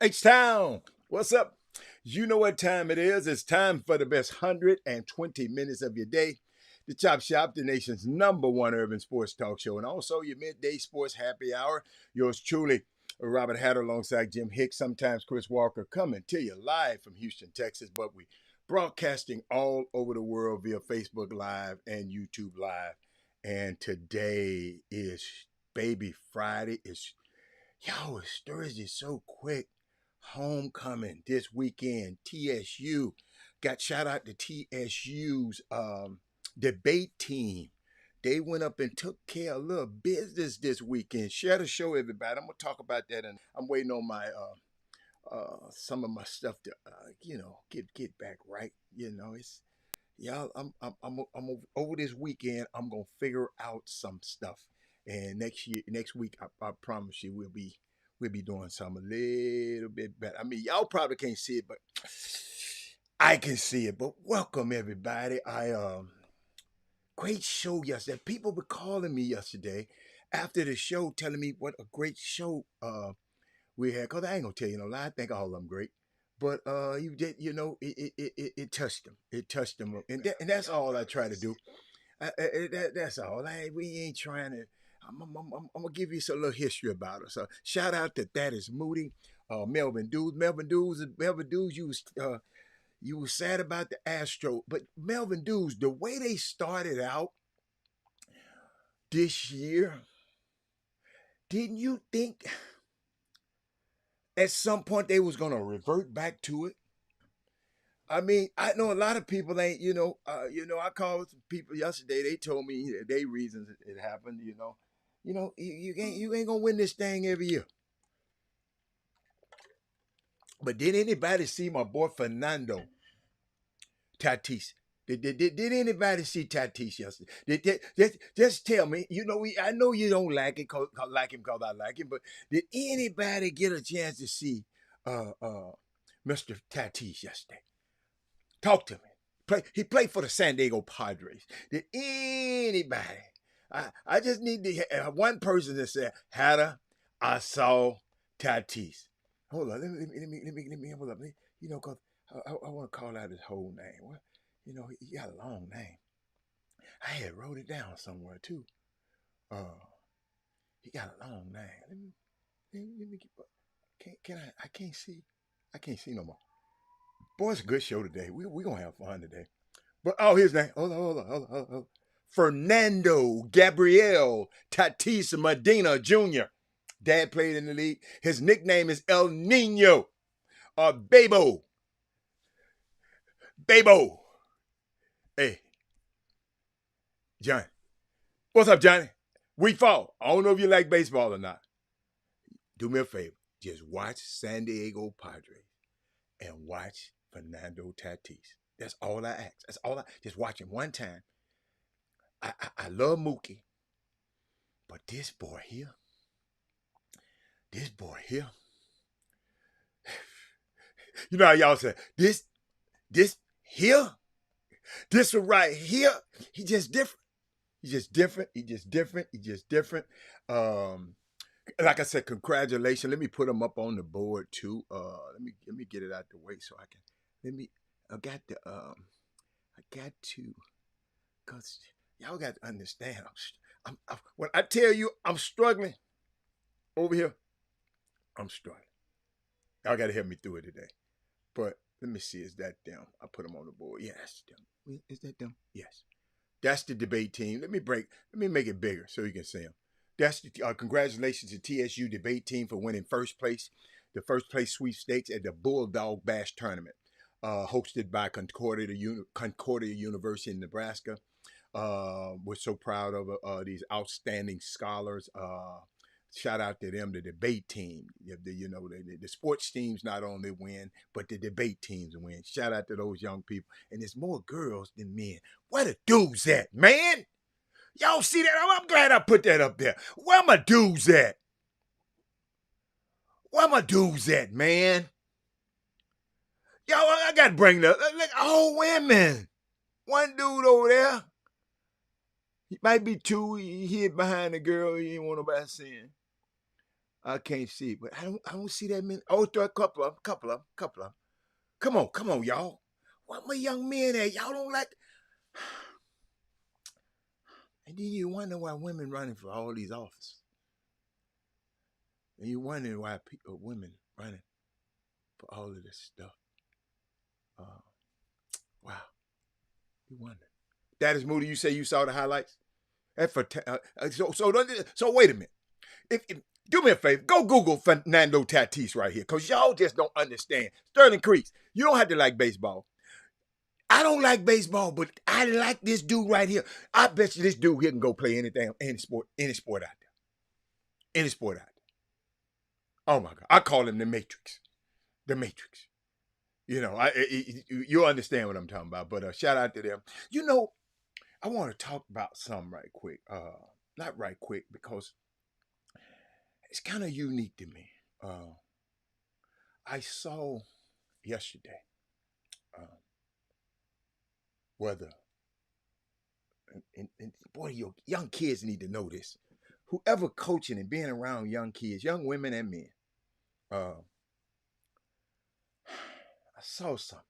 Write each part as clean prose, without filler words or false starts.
H-Town. What's up? You know what time it is. It's time for the best 120 minutes of your day. The Chop Shop, the nation's #1 urban sports talk show, and also your midday sports happy hour. Yours truly, Robert Hatter alongside Jim Hicks, sometimes Chris Walker, coming to you live from Houston, Texas. But we broadcasting all over the world via Facebook Live and YouTube Live. And today is Baby Friday. It's Thursday so quick. Homecoming this weekend. TSU got shout out to TSU's debate team. They went up and took care of a little business this weekend. Share the show, everybody. I'm gonna talk about that, and I'm waiting on my some of my stuff to get back right. It's y'all. I'm over this weekend. I'm gonna figure out some stuff, and next week, I promise you, we'll be doing something a little bit better. I mean, y'all probably can't see it, but I can see it. But welcome everybody. Great show yesterday. People were calling me yesterday after the show, telling me what a great show we had. Cause I ain't gonna tell you no lie. I think all of them great. But you did, it touched them. It touched them, and that's all I try to do. That's all. We ain't trying to. I'm gonna give you some little history about her. So shout out to That Is Moody, Melvin Dews. Melvin Dews. You was sad about the Astro, but Melvin Dews, the way they started out this year, didn't you think at some point they was gonna revert back to it? I mean, I know a lot of people ain't, I called some people yesterday. They told me they reasons it happened. You ain't gonna win this thing every year. But did anybody see my boy Fernando Tatis? Did anybody see Tatis yesterday? Just tell me. I know you don't like it, like him because I like him. But did anybody get a chance to see Mr. Tatis yesterday? Talk to me. He played for the San Diego Padres. Did anybody? I just need to have one person that said, Hatter, I saw Tatis. Hold on, let me hold up. Cause I want to call out his whole name. What? He got a long name. I had wrote it down somewhere too. He got a long name. Let me can I can't see. I can't see no more. Boy, it's a good show today. We gonna have fun today. But his name. Hold on. Fernando Gabriel Tatis Medina Jr. Dad played in the league. His nickname is El Nino or Babo. Babo. Hey, Johnny. What's up, Johnny? We fall. I don't know if you like baseball or not. Do me a favor. Just watch San Diego Padres and watch Fernando Tatis. That's all I ask. That's all just watch him one time. I love Mookie, but this boy here, you know how y'all say, this here, this right here, he just different. He's just different. Like I said, congratulations. Let me put him up on the board too. Let me get it out the way so I can. I got to, cause y'all got to understand. When I tell you I'm struggling over here, I'm struggling. Y'all got to help me through it today. But let me see, is that them? I put them on the board. Yeah, that's them. Is that them? Yes. That's the debate team. Let me make it bigger so you can see them. That's congratulations to TSU debate team for winning first place, the first place sweepstakes at the Bulldog Bash tournament, hosted by Concordia University in Nebraska. We're so proud of these outstanding scholars. Shout out to them, the debate team. The sports teams not only win, but the debate teams win. Shout out to those young people. And there's more girls than men. Where the dudes at, man? Y'all see that? I'm glad I put that up there. Where my dudes at? Man? Y'all, I got to bring the all women. One dude over there. He might be two. He hid behind the girl. He ain't want nobody seeing. I can't see, but I don't see that many. Oh, a couple of them. Come on, y'all. What my young men at? Y'all don't like. And then you wonder why women running for all these offices. And you wondering why women running for all of this stuff. Uh, wow, you wonder. That is Moody. You say you saw the highlights. That for so wait a minute. If do me a favor, go Google Fernando Tatis right here, cause y'all just don't understand. Sterling Creeks, you don't have to like baseball. I don't like baseball, but I like this dude right here. I bet you this dude here can go play anything, any sport out there, any sport out there. Oh my God, I call him the Matrix, the Matrix. You know, you understand what I'm talking about. But shout out to them. You know, I want to talk about something right quick. Not right quick because it's kind of unique to me. I saw yesterday whether, and boy, your young kids need to know this. Whoever coaching and being around young kids, young women and men, I saw something.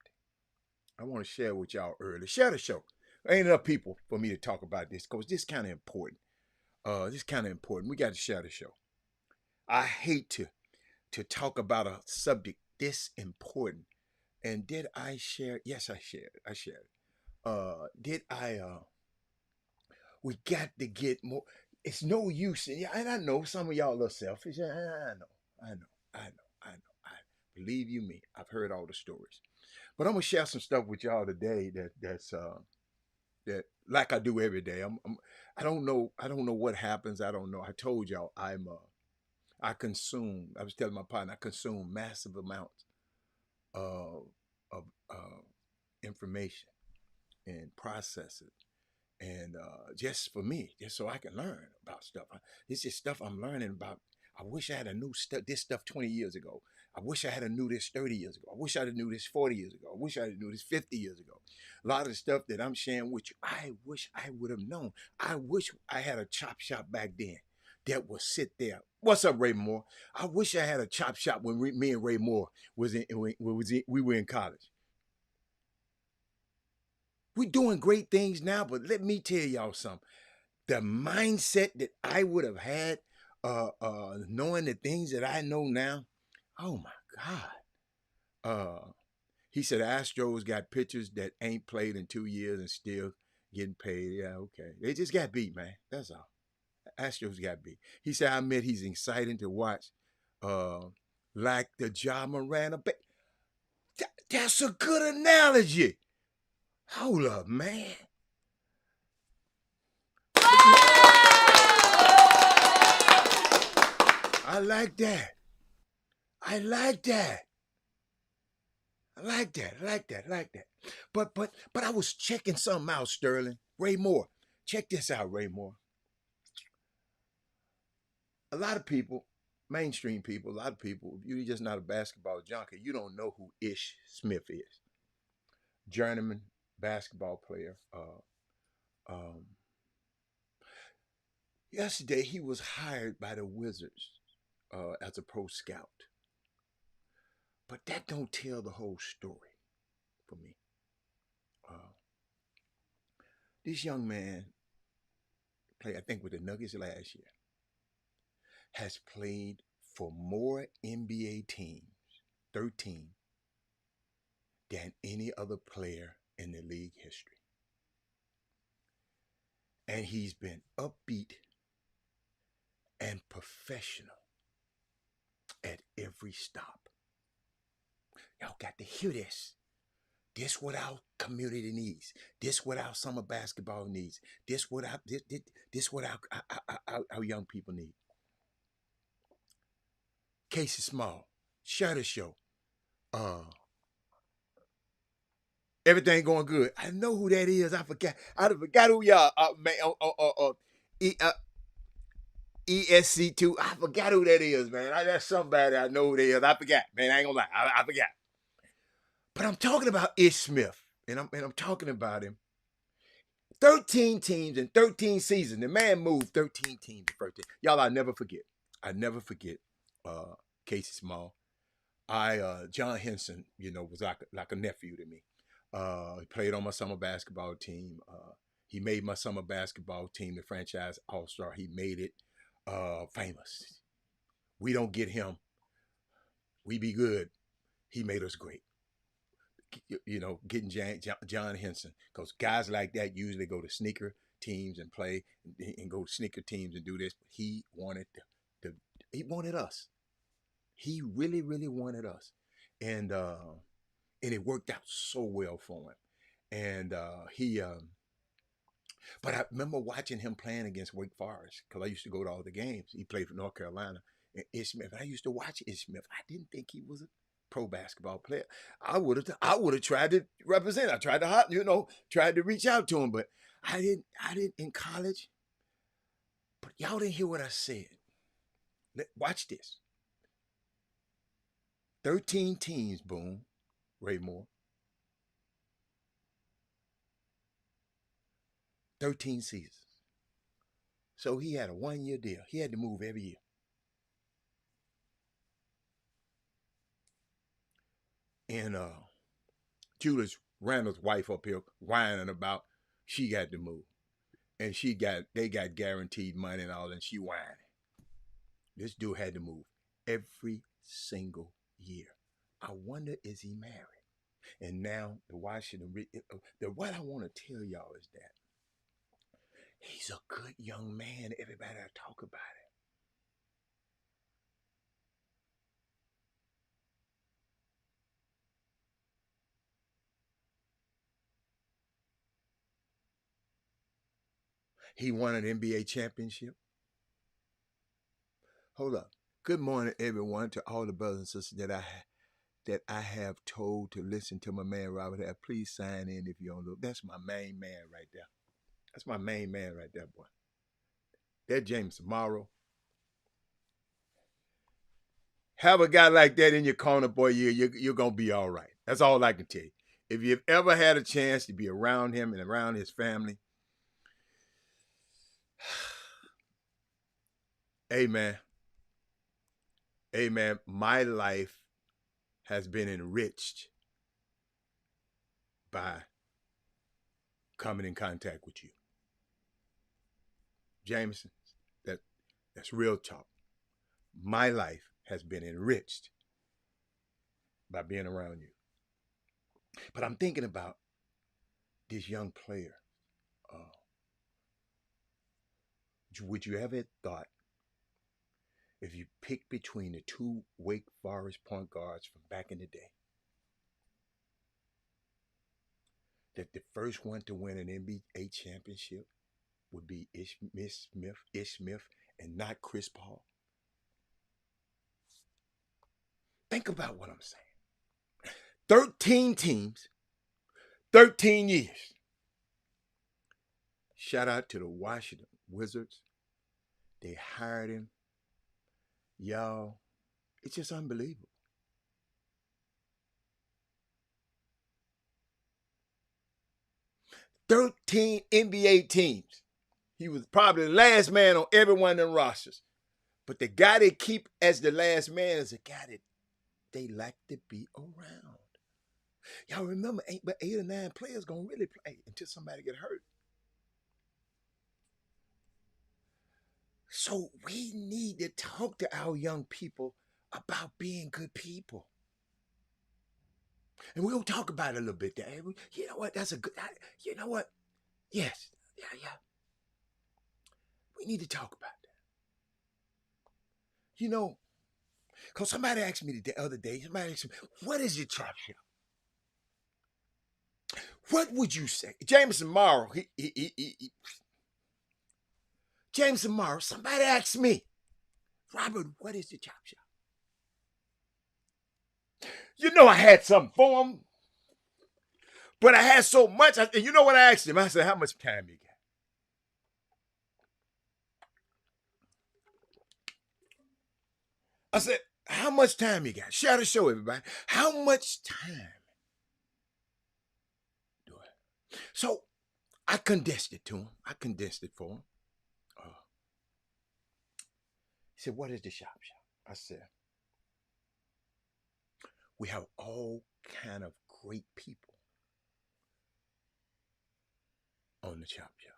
I want to share with y'all early. Share the show. There ain't enough people for me to talk about this because this kind of important. This kind of important. We got to share the show. I hate to talk about a subject this important. And did I share? Yes, I shared. I shared. Did I? We got to get more. It's no use. And I know some of y'all are selfish. I know. I know. I know. I know. I believe you me. I've heard all the stories. But I'm gonna share some stuff with y'all today that like I do every day. I don't know. I don't know what happens. I don't know. I told y'all I consume. I was telling my partner I consume massive amounts of of information and process it. And just for me, just so I can learn about stuff. This is stuff I'm learning about. I wish I had a new this stuff 20 years ago. I wish I had a knew this 30 years ago. I wish I had knew this 40 years ago. I wish I had knew this 50 years ago. A lot of the stuff that I'm sharing with you, I wish I would have known. I wish I had a chop shop back then that would sit there. What's up, Ray Moore? I wish I had a chop shop when me and Ray Moore we were in college. We're doing great things now, but let me tell y'all something. The mindset that I would have had, knowing the things that I know now, oh my God. He said Astros got pitchers that ain't played in 2 years and still getting paid. Yeah, okay. They just got beat, man. That's all. Astros got beat. He said, I admit he's exciting to watch, uh, like the Ja Morant. That's a good analogy. Hold up, man. I like that. I like that. I like that. I like that. I like that. But I was checking something out, Sterling. Ray Moore. Check this out, Ray Moore. A lot of people, mainstream people, a lot of people, if you're just not a basketball junkie, you don't know who Ish Smith is. Journeyman basketball player. Um, Yesterday he was hired by the Wizards as a pro scout. But that don't tell the whole story for me. Uh, this young man played, I think, with the Nuggets last year, has played for more NBA teams, 13, than any other player in the league history. And he's been upbeat and professional at every stop. Y'all got to hear this. This what our community needs. This what our summer basketball needs. This what what our young people need. Casey Small, share the show. Everything going good. I know who that is. I forgot who y'all. Man. ESC2. I forgot who that is, man. That's somebody I know who that is. I forgot, man. I ain't gonna lie. I forgot. But I'm talking about Ish Smith, and I'm talking about him. 13 teams in 13 seasons. The man moved 13 teams in 13. Y'all, I never forget. I never forget. Casey Small. John Henson, was like a nephew to me. He played on my summer basketball team. He made my summer basketball team the franchise all-star. He made it famous. We don't get him. We be good. He made us great. Getting John Henson, because guys like that usually go to sneaker teams and play and go to sneaker teams and do this. But he wanted he wanted us. He really, really wanted us, and it worked out so well for him. And he, but I remember watching him playing against Wake Forest because I used to go to all the games. He played for North Carolina. And Ish Smith, I used to watch Ish Smith. I didn't think he was a pro basketball player. I would have tried to represent. I tried to tried to reach out to him, but I didn't in college. But y'all didn't hear what I said. Watch this. 13 teams, boom, Raymore. 13 seasons. So he had a 1-year deal. He had to move every year. And Julius Randle's wife up here whining about she got to move. And they got guaranteed money and all, and she whining. This dude had to move every single year. I wonder, is he married? And now what I want to tell y'all is that he's a good young man. Everybody talk about it. He won an NBA championship. Hold up. Good morning, everyone, to all the brothers and sisters that I have told to listen to my man Robert. Please sign in if you don't look. That's my main man right there. That's my main man right there, boy. That James Morrow. Have a guy like that in your corner, boy, you're going to be all right. That's all I can tell you. If you've ever had a chance to be around him and around his family, amen. Amen. My life has been enriched by coming in contact with you. Jameson, that's real talk. My life has been enriched by being around you. But I'm thinking about this young player. Would you ever thought, if you pick between the two Wake Forest point guards from back in the day, that the first one to win an NBA championship would be Ish Smith, and not Chris Paul? Think about what I'm saying. 13 teams, 13 years. Shout out to the Washington Wizards. They hired him. Y'all, it's just unbelievable. 13 NBA teams. He was probably the last man on every one of them rosters. But the guy they keep as the last man is a guy that they like to be around. Y'all remember, ain't but 8 or 9 players gonna really play until somebody get hurt. So we need to talk to our young people about being good people. And we'll talk about it a little bit there. You know what? That's a good, you know what? Yes. Yeah. We need to talk about that. Because somebody asked me the other day, what is your chop shop? What would you say? Jameson Morrow, Jameson Morrow, somebody asked me, Robert, what is the chop shop? I had something for him, but I had so much. You know what I asked him? I said, how much time you got? I said, how much time you got? Share the show, everybody. How much time do I have? So I condensed it to him. I condensed it for him. He said, what is the chop shop? I said, we have all kind of great people on the Chop Shop.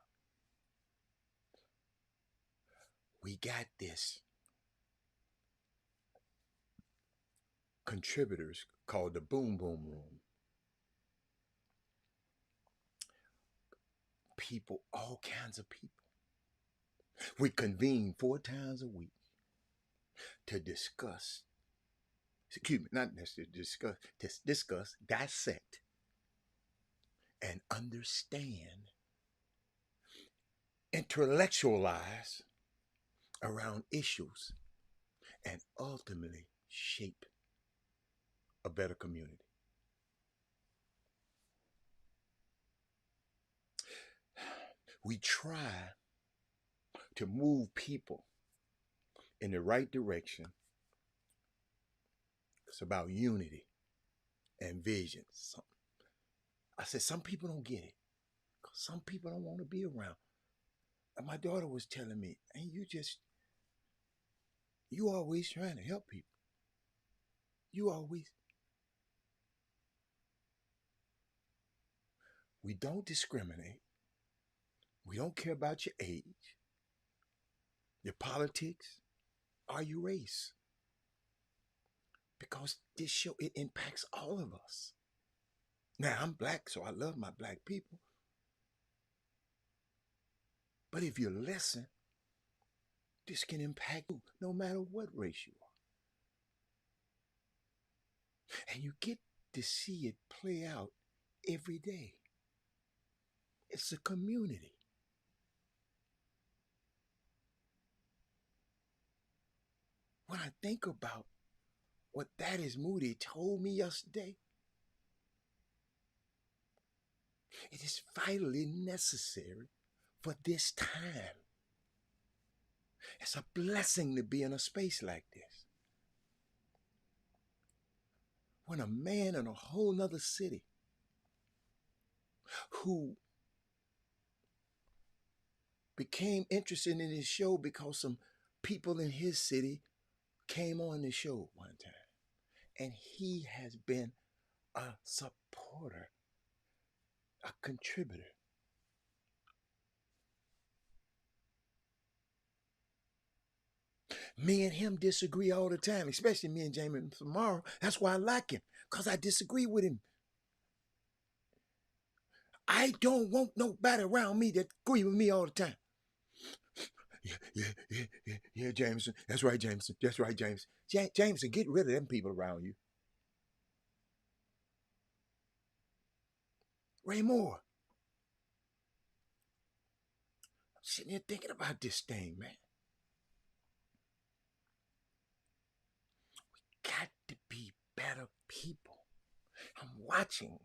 We got this contributors called the Boom Boom Room. People, all kinds of people. We convene 4 times a week to discuss, not necessarily discuss, to discuss, dissect, and understand, intellectualize around issues, and ultimately shape a better community. We try to move people in the right direction. It's about unity and vision. I said, some people don't get it. Some people don't want to be around. And my daughter was telling me, and you always trying to help people. We don't discriminate. We don't care about your age, your politics, or your race. Because this show, it impacts all of us. Now, I'm black, so I love my black people. But if you listen, this can impact you no matter what race you are. And you get to see it play out every day. It's a community. When I think about what Thaddeus Moody told me yesterday, it is vitally necessary for this time. It's a blessing to be in a space like this. When a man in a whole nother city who became interested in his show because some people in his city came on the show one time. And he has been a supporter, a contributor. Me and him disagree all the time, especially me and Jamie tomorrow. That's why I like him, because I disagree with him. I don't want nobody around me that agree with me all the time. Yeah, Jameson. That's right, Jameson. That's right, Jameson. Jameson, get rid of them people around you. Ray Moore. I'm sitting here thinking about this thing, man. We got to be better people. I'm watching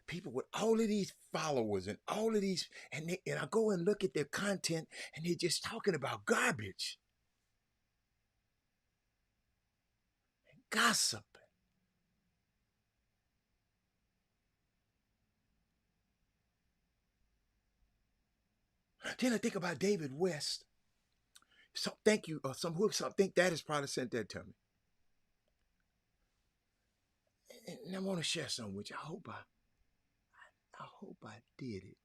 people with all of these followers and all of these, and I go and look at their content, and they're just talking about garbage and gossip. Then I think about David West. So thank you. Some think that has probably sent that to me. And I want to share something with you. I hope I did it.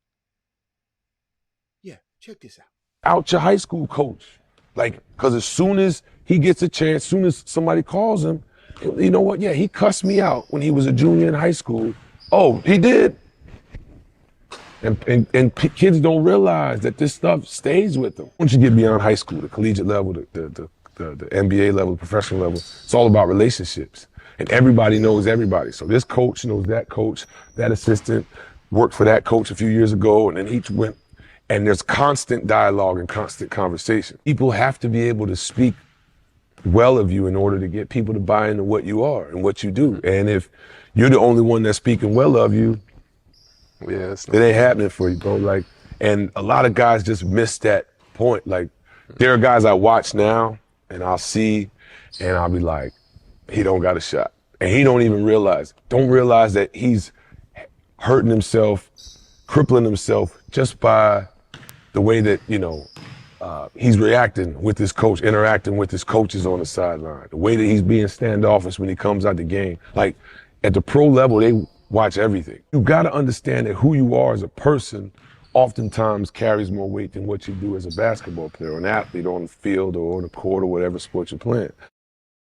Yeah, check this out your high school coach. Like, because as soon as he gets a chance, as soon as somebody calls him, you know what? Yeah, he cussed me out when he was a junior in high school. Oh, he did? And kids don't realize that this stuff stays with them. Once you get beyond high school, the collegiate level, the NBA level, the professional level, it's all about relationships. And everybody knows everybody. So this coach knows that coach, that assistant worked for that coach a few years ago, and then each went, and there's constant dialogue and constant conversation. People have to be able to speak well of you in order to get people to buy into what you are and what you do. And if you're the only one that's speaking well of you, yeah, it ain't happening for you, bro. Like, and a lot of guys just miss that point. Like, there are guys I watch now, and I'll see, and I'll be like, he don't got a shot. And he don't even realize that he's hurting himself, crippling himself just by the way that, he's reacting with his coach, interacting with his coaches on the sideline, the way that he's being standoffish when he comes out the game. Like at the pro level, they watch everything. You got to understand that who you are as a person oftentimes carries more weight than what you do as a basketball player or an athlete on the field or on the court or whatever sport you're playing.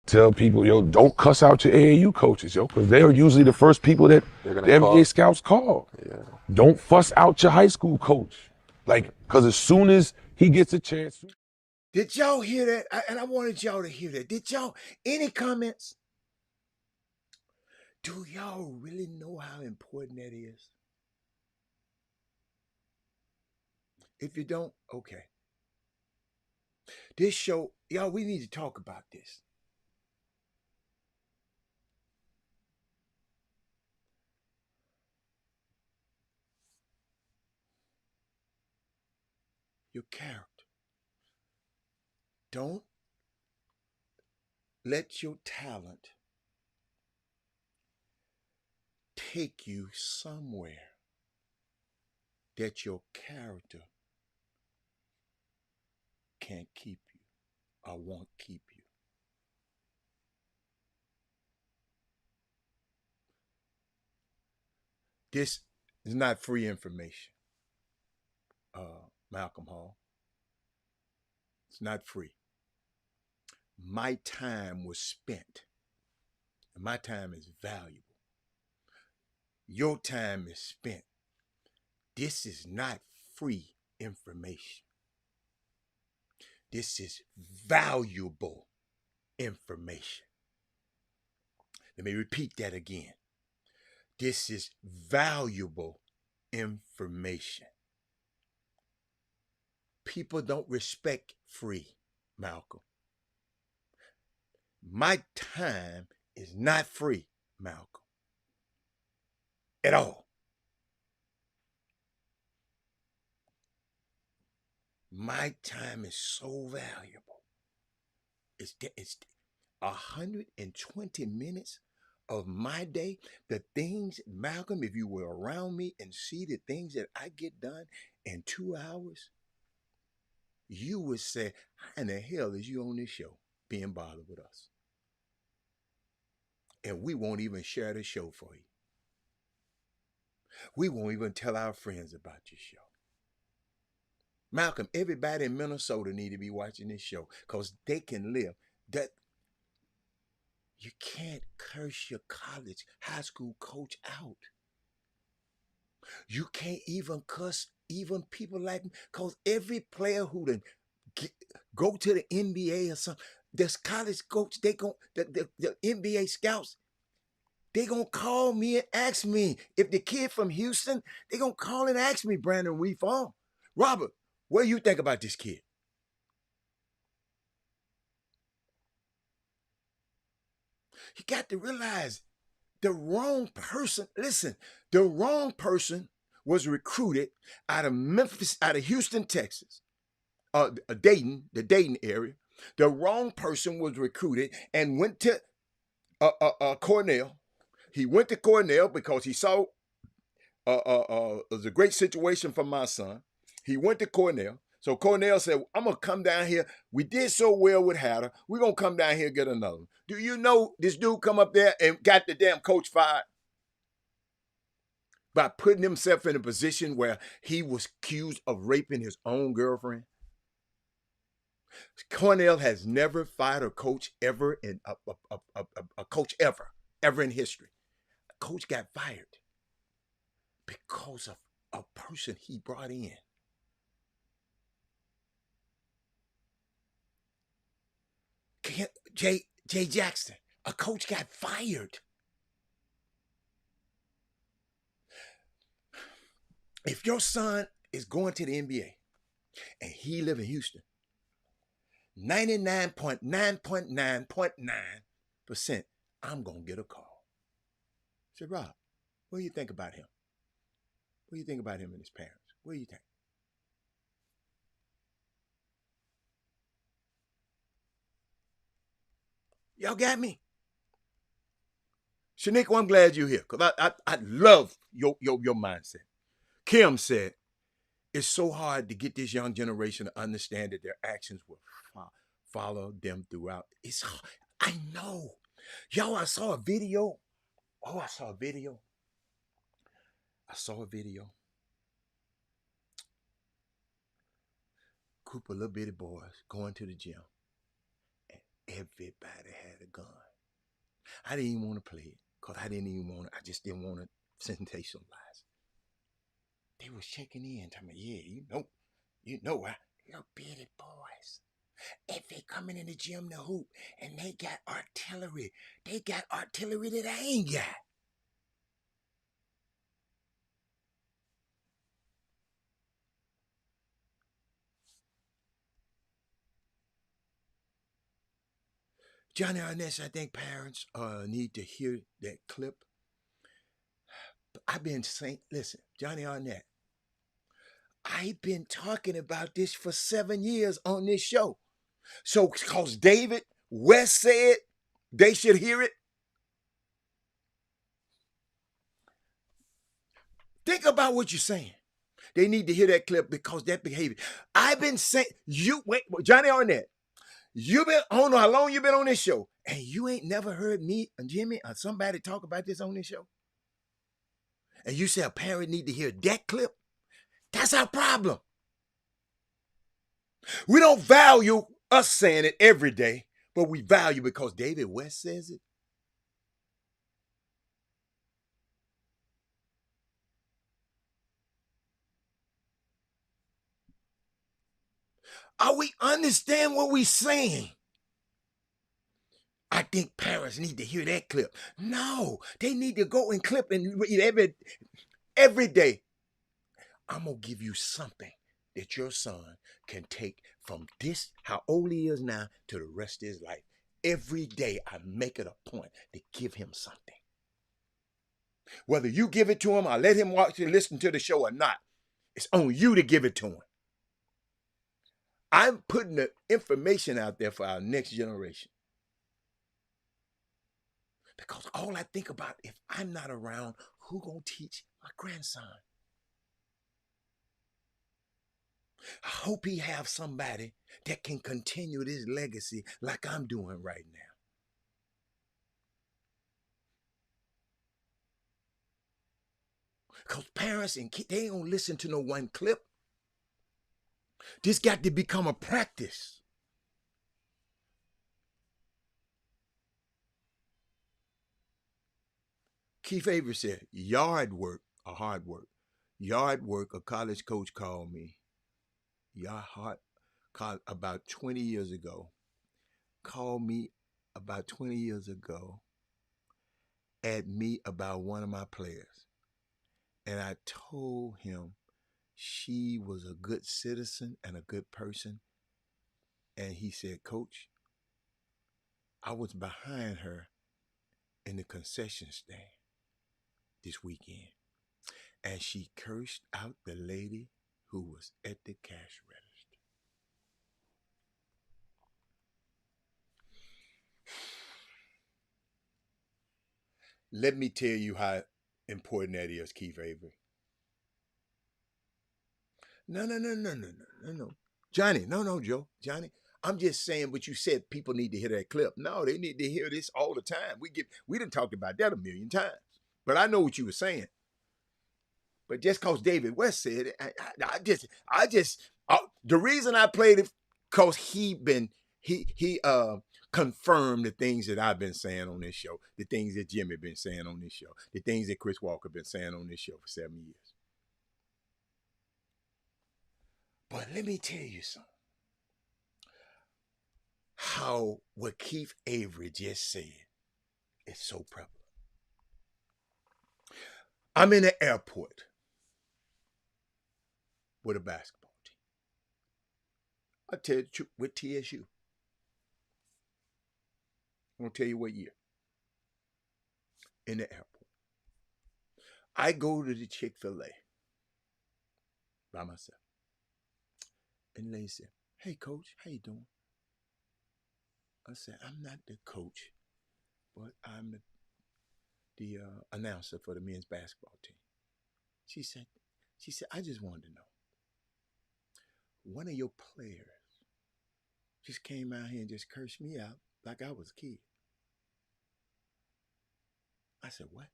Tell people, yo, don't cuss out your AAU coaches, yo, because they are usually the first people that the NBA scouts call. Yeah. Don't fuss out your high school coach. Like, because as soon as he gets a chance. Did y'all hear that? And I wanted y'all to hear that. Did y'all, any comments? Do y'all really know how important that is? If you don't, okay. This show, y'all, we need to talk about this. Your character. Don't let your talent take you somewhere that your character can't keep you or won't keep you. This is not free information, Malcolm Hall. It's not free. My time was spent, and my time is valuable. Your time is spent. This is not free information. This is valuable information. Let me repeat that again. This is valuable information. People don't respect free, Malcolm. My time is not free, Malcolm. At all. My time is so valuable. It's 120 minutes of my day. The things, Malcolm, if you were around me and see the things that I get done in 2 hours, you would say, how in the hell is you on this show being bothered with us? And we won't even share the show for you. We won't even tell our friends about your show. Malcolm, everybody in Minnesota need to be watching this show because they can live. That you can't curse your college, high school coach out. You can't even cuss even people like me because every player who done go to the NBA or something, this college coach, the NBA scouts, they gonna call me and ask me. If the kid from Houston, they gonna call and ask me, Brandon Weefall, Robert, what do you think about this kid? You got to realize the wrong person, listen, the wrong person was recruited out of Memphis, out of Houston, Texas, Dayton, the Dayton area. The wrong person was recruited and went to Cornell. He went to Cornell because he saw it was a great situation for my son. He went to Cornell. So Cornell said, I'm going to come down here. We did so well with Hatter. We're going to come down here and get another one. Do you know this dude come up there and got the damn coach fired? By putting himself in a position where he was accused of raping his own girlfriend. Cornell has never fired a coach ever in a coach ever in history. A coach got fired because of a person he brought in. Jay Jackson, a coach got fired. If your son is going to the NBA and he live in Houston, 99.9.9.9%, I'm going to get a call. I said, Rob, what do you think about him? What do you think about him and his parents? What do you think? Y'all got me? Shaniqua, I'm glad you're here because I love your mindset. Kim said, It's so hard to get this young generation to understand that their actions will follow them throughout. I know. Yo, I saw a video. Oh, I saw a video. I saw a video. Group of little bitty boys going to the gym, and everybody had a gun. I didn't even want to play it because I just didn't want to sensationalize. They was checking in, telling me, yeah, little bitty boys. If they coming in the gym to hoop and they got artillery that I ain't got. Johnny Arnett, I think parents need to hear that clip. I've been saying, listen, Johnny Arnett, I've been talking about this for 7 years on this show. So, because David West said they should hear it. Think about what you're saying. They need to hear that clip because that behavior. I've been saying, Johnny Arnett, I don't know how long you've been on this show, and you ain't never heard me and Jimmy or somebody talk about this on this show. And you say a parent need to hear that clip? That's our problem. We don't value us saying it every day, but we value because David West says it. Are we understand what we're saying? I think parents need to hear that clip. No, they need to go and clip and read every day. I'm going to give you something that your son can take from this, how old he is now, to the rest of his life. Every day I make it a point to give him something. Whether you give it to him or let him watch and listen to the show or not, it's on you to give it to him. I'm putting the information out there for our next generation. Because all I think about, if I'm not around, who gonna teach my grandson? I hope he have somebody that can continue this legacy like I'm doing right now. Because parents and kids, they ain't gonna listen to no one clip. This got to become a practice. Keith Avery said, yard work or hard work. Yard work, a college coach called me. About 20 years ago. Called me about 20 years ago at me about one of my players. And I told him she was a good citizen and a good person. And he said, Coach, I was behind her in the concession stand this weekend. And she cursed out the lady who was at the cash register. Let me tell you how important that is, Keith Avery. No. Johnny, no, Joe. Johnny, I'm just saying what you said. People need to hear that clip. No, they need to hear this all the time. We done talked about that a million times. But I know what you were saying. But just cause David West said it, the reason I played it, cause he confirmed the things that I've been saying on this show, the things that Jimmy been saying on this show, the things that Chris Walker been saying on this show for 7 years. But let me tell you something. How what Keith Avery just said is so prevalent. I'm in the airport with a basketball team. I tell you the truth, with TSU. I'm going to tell you what year. In the airport. I go to the Chick-fil-A by myself. And they said, hey, Coach, how you doing? I said, I'm not the coach, but I'm the announcer for the men's basketball team. She said, I just wanted to know, one of your players just came out here and just cursed me out like I was a kid. I said, what?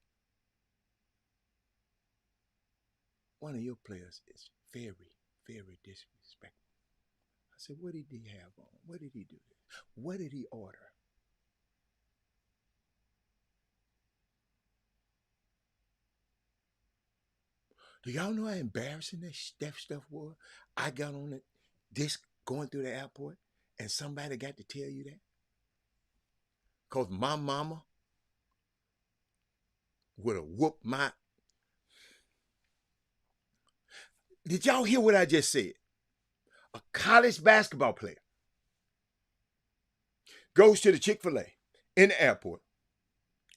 One of your players is very, very disrespectful. I said, what did he have on? What did he do? What did he order? Do y'all know how embarrassing that stuff was? I got on it, this going through the airport, and somebody got to tell you that? Because my mama would have whooped my... Did y'all hear what I just said? A college basketball player goes to the Chick-fil-A in the airport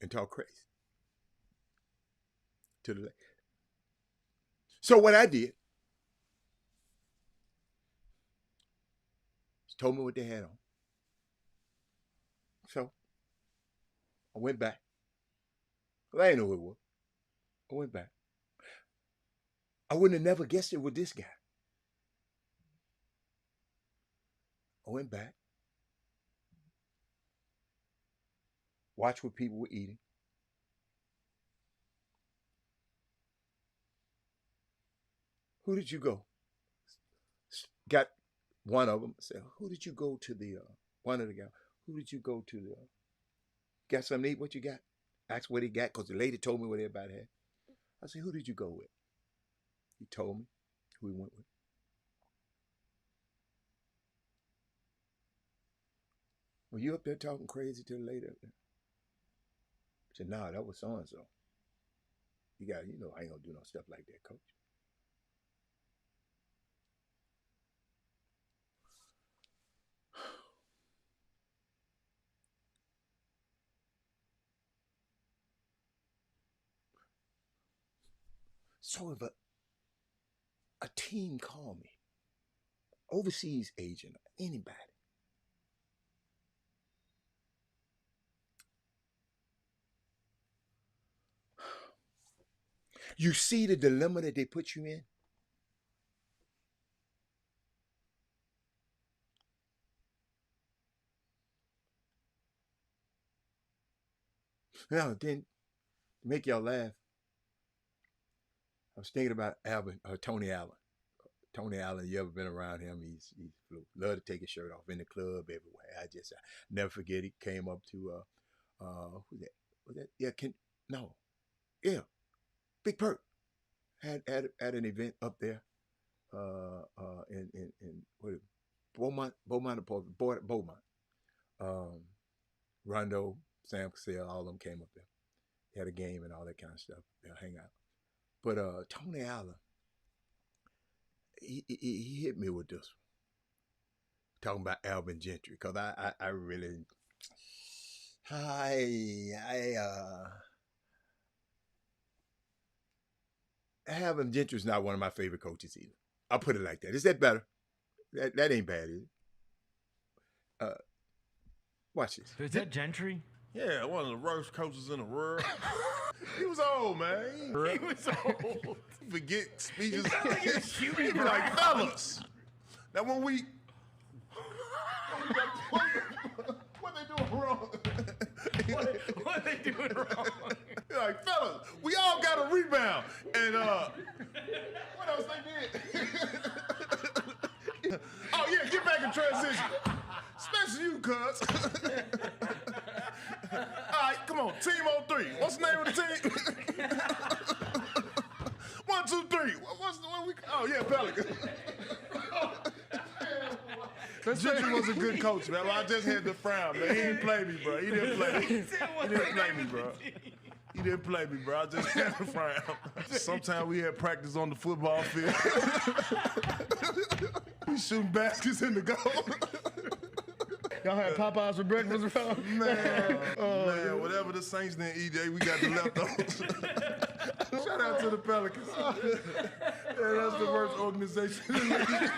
and talk crazy to the lady. So what I did, she told me what they had on. So I went back. Well, I didn't know who it was. I went back. I wouldn't have never guessed it was this guy. I went back. Watched what people were eating. Who did you go? Got one of them. Said, who did you go to the, one of the guys, who did you go to the, got something to eat? What you got? Asked what he got because the lady told me what everybody had. I said, who did you go with? He told me who he went with. Were you up there talking crazy to the lady up there? I said, nah, that was so-and-so. You got, you know, I ain't gonna do no stuff like that, coach. So if a team called me, overseas agent, anybody, you see the dilemma that they put you in? Now, then, to make y'all laugh, I was thinking about Tony Allen. Tony Allen, you ever been around him? He's love to take his shirt off in the club everywhere. I never forget. He came up to who's that? Was that? Yeah, Big Perk had an event up there in what Beaumont. Rondo, Sam Cassell, all of them came up there. They had a game and all that kind of stuff. They'll hang out. But Tony Allen, he hit me with this, talking about Alvin Gentry, because I really, Alvin Gentry's not one of my favorite coaches either. I'll put it like that. Is that better? That ain't bad, is it? Watch this. Is that Gentry? Yeah, one of the worst coaches in the world. He was old, man. He was old. Forget speeches. He He be like, fellas. Now when we... what they doing wrong? What are they doing wrong? He's like, fellas, we all got a rebound. And what else they did? Oh yeah, get back in transition. Especially you, cuz. All right, come on, team on three. What's the name of the team? 1, 2, 3. What's the one we? Oh yeah, Pelicans. Gentry was a good coach, man. I just had to frown, man. He didn't play me, bro. He didn't play me. He didn't play me, bro. He didn't play me, bro. I just had to frown. Sometimes we had practice on the football field. We shooting baskets in the goal. Y'all had Popeyes for breakfast, bro? Man, whatever the Saints didn't eat, we got the leftovers. Shout out to the Pelicans. Yeah, that's the worst organization in the league.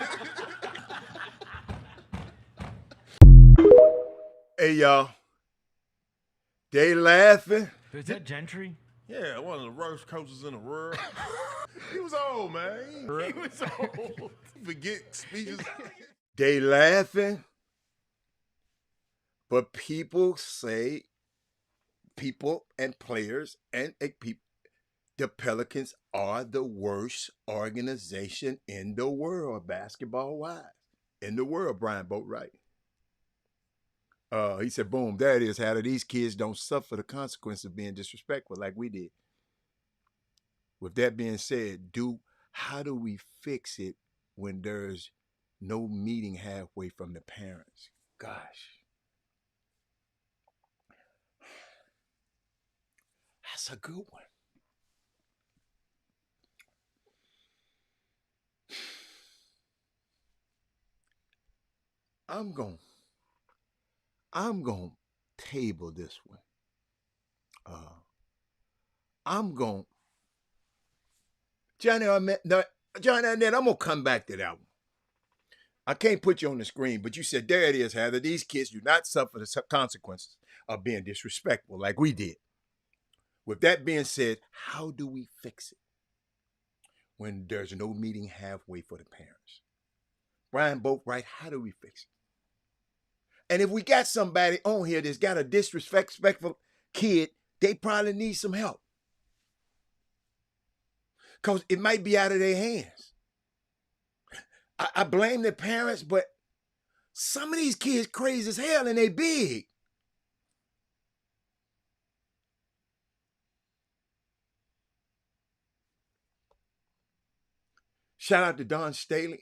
Hey, y'all. They laughing. Is that Gentry? Yeah, one of the worst coaches in the world. He was old, man. He was old. Forget speeches. They laughing, but people say, people and players and people, the Pelicans are the worst organization in the world, basketball-wise. In the world, Brian Boatwright. He said, boom, there it is. How do these kids don't suffer the consequence of being disrespectful like we did? With that being said, how do we fix it when there's no meeting halfway from the parents? Gosh. That's a good one. I'm going to table this one. I'm going Johnny Arnett, I'm going to come back to that one. I can't put you on the screen, but you said, there it is, Heather. These kids do not suffer the consequences of being disrespectful like we did. With that being said, how do we fix it when there's no meeting halfway for the parents? Brian Boatwright, how do we fix it? And if we got somebody on here that's got a disrespectful kid, they probably need some help. Because it might be out of their hands. I blame the parents, but some of these kids crazy as hell and they big. Shout out to Don Staley.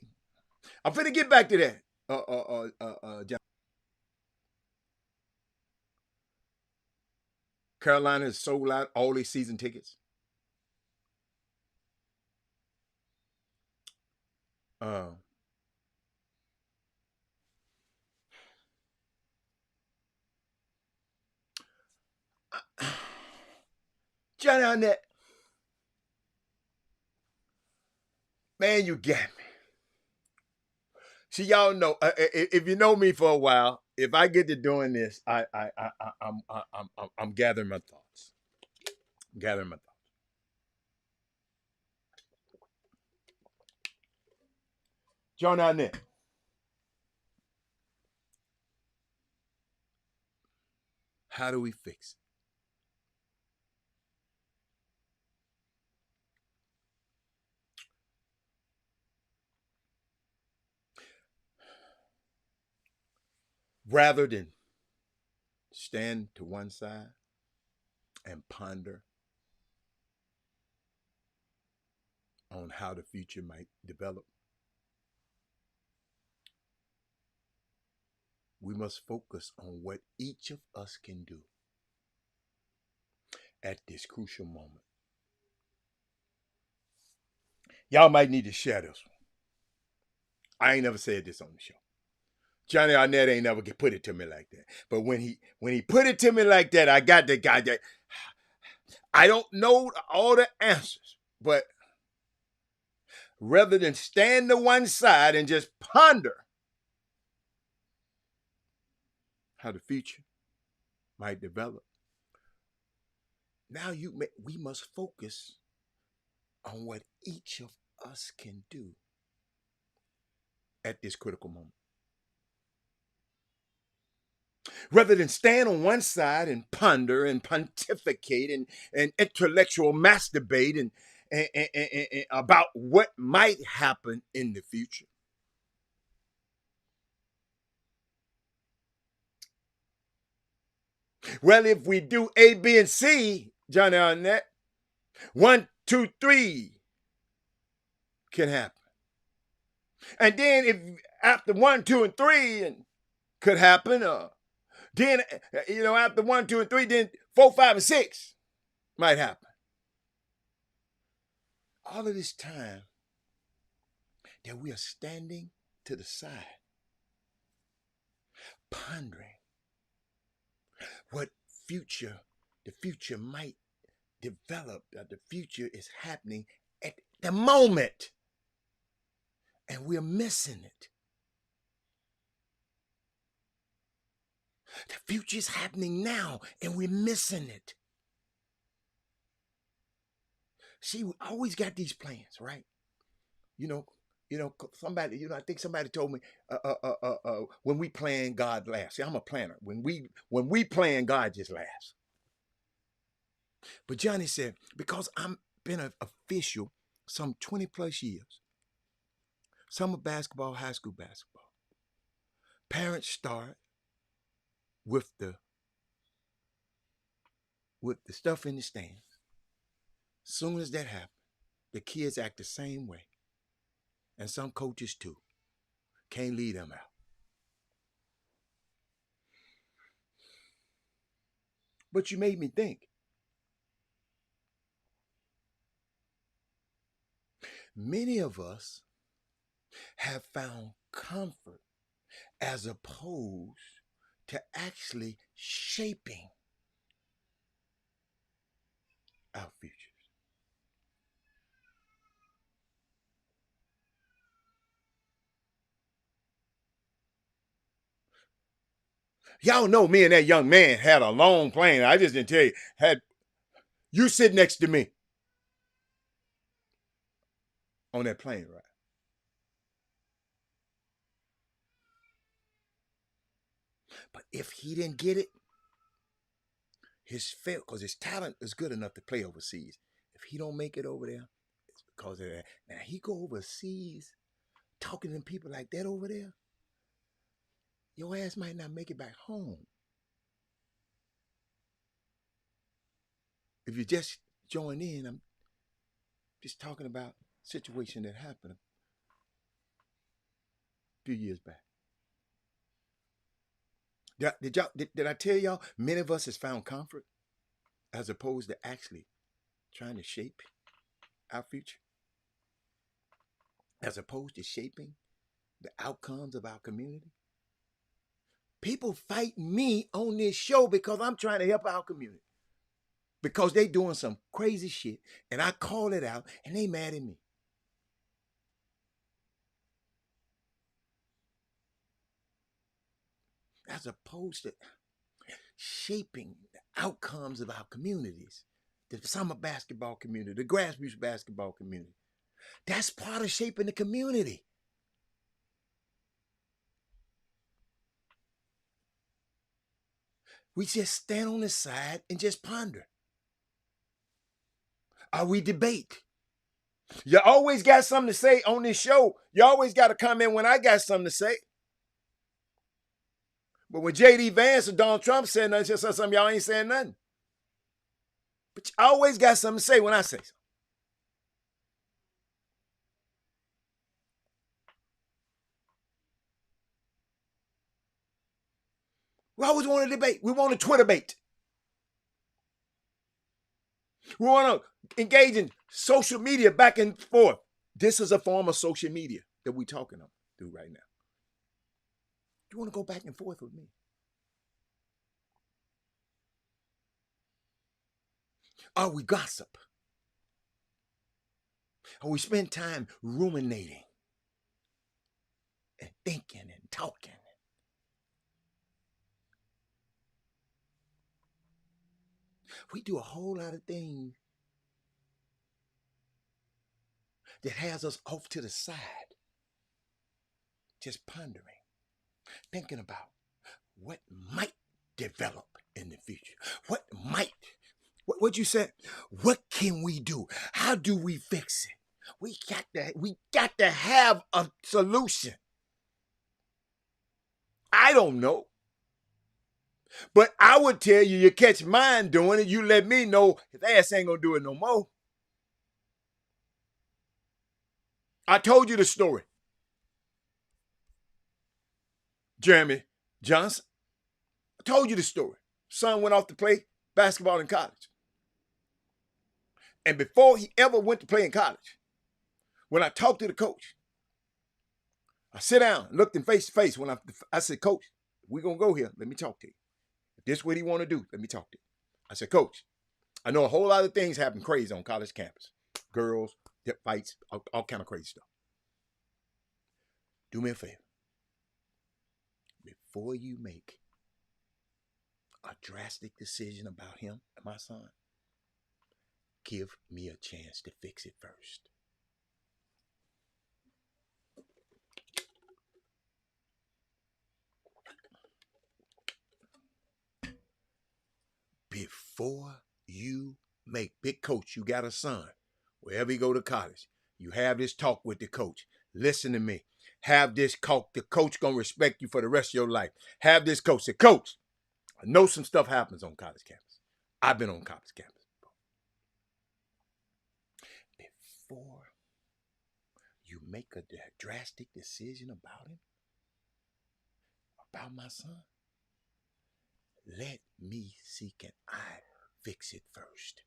I'm finna get back to that. John. Carolina has sold out all their season tickets. Johnny Arnett, man, you got me. See, y'all know if you know me for a while, if I get to doing this, I'm gathering my thoughts. Gathering my thoughts. Johnny Arnett. How do we fix it? Rather than stand to one side and ponder on how the future might develop, we must focus on what each of us can do at this crucial moment. Y'all might need to share this one. I ain't never said this on the show. Johnny Arnett ain't never put it to me like that. But when he put it to me like that, I got the guy that I don't know all the answers, but rather than stand to one side and just ponder how the future might develop, now we must focus on what each of us can do at this critical moment. Rather than stand on one side and ponder and pontificate and intellectual masturbate and about what might happen in the future. Well, if we do A, B, and C, Johnny Arnett, 1, 2, 3 can happen. And then if after 1, 2, and 3 and could happen, then after 1, 2, and 3, then 4, 5, and 6 might happen. All of this time that we are standing to the side, pondering what the future might develop, that the future is happening at the moment, and we're missing it. The future is happening now, and we're missing it. She always got these plans, right? You know, somebody, I think somebody told me, when we plan, God laughs. See, I'm a planner. When we plan, God just laughs. But Johnny said, because I'm been an official some 20 plus years, summer basketball, high school basketball. Parents start with the stuff in the stands. Soon as that happens, the kids act the same way. And some coaches too. Can't leave them out. But you made me think. Many of us have found comfort as opposed to actually shaping our futures. Y'all know me and that young man had a long plane. I just didn't tell you. Had you sit next to me on that plane ride. But if he didn't get it, because his talent is good enough to play overseas. If he don't make it over there, it's because of that. Now he go overseas talking to people like that over there. Your ass might not make it back home. If you just join in, I'm just talking about a situation that happened a few years back. Did I tell y'all, many of us has found comfort as opposed to actually trying to shape our future? As opposed to shaping the outcomes of our community? People fight me on this show because I'm trying to help our community. Because they doing some crazy shit and I call it out and they mad at me. As opposed to shaping the outcomes of our communities, the summer basketball community, the grassroots basketball community. That's part of shaping the community. We just stand on the side and just ponder. Or we debate. You always got something to say on this show. You always got to comment when I got something to say. But when J.D. Vance or Donald Trump said nothing, just something, y'all ain't saying nothing. But you always got something to say when I say something. We always want to debate. We want a Twitter bait. We want to engage in social media back and forth. This is a form of social media that we're talking through right now. You want to go back and forth with me? Or we gossip? Or we spend time ruminating and thinking and talking? We do a whole lot of things that has us off to the side, just pondering, thinking about what might develop in the future. What you said? What can we do? How do we fix it? We got to have a solution. I don't know. But I would tell you, you catch mine doing it, you let me know his ass ain't gonna do it no more. I told you the story. Jeremy Johnson. I told you the story. Son went off to play basketball in college. And before he ever went to play in college, when I talked to the coach, I sit down, looked him face to face. When I said, Coach, we're going to go here. Let me talk to you. If this is what he want to do, let me talk to you. I said, Coach, I know a whole lot of things happen crazy on college campus. Girls, hip fights, all kind of crazy stuff. Do me a favor. Before you make a drastic decision about him and my son, give me a chance to fix it first. Before you make, big coach, you got a son, wherever you go to college, you have this talk with the coach. Listen to me. Have this talk. The coach gonna respect you for the rest of your life. Have this coach say, Coach, I know some stuff happens on college campus. I've been on college campus before you make a drastic decision about him, about my son, let me see, can I fix it first?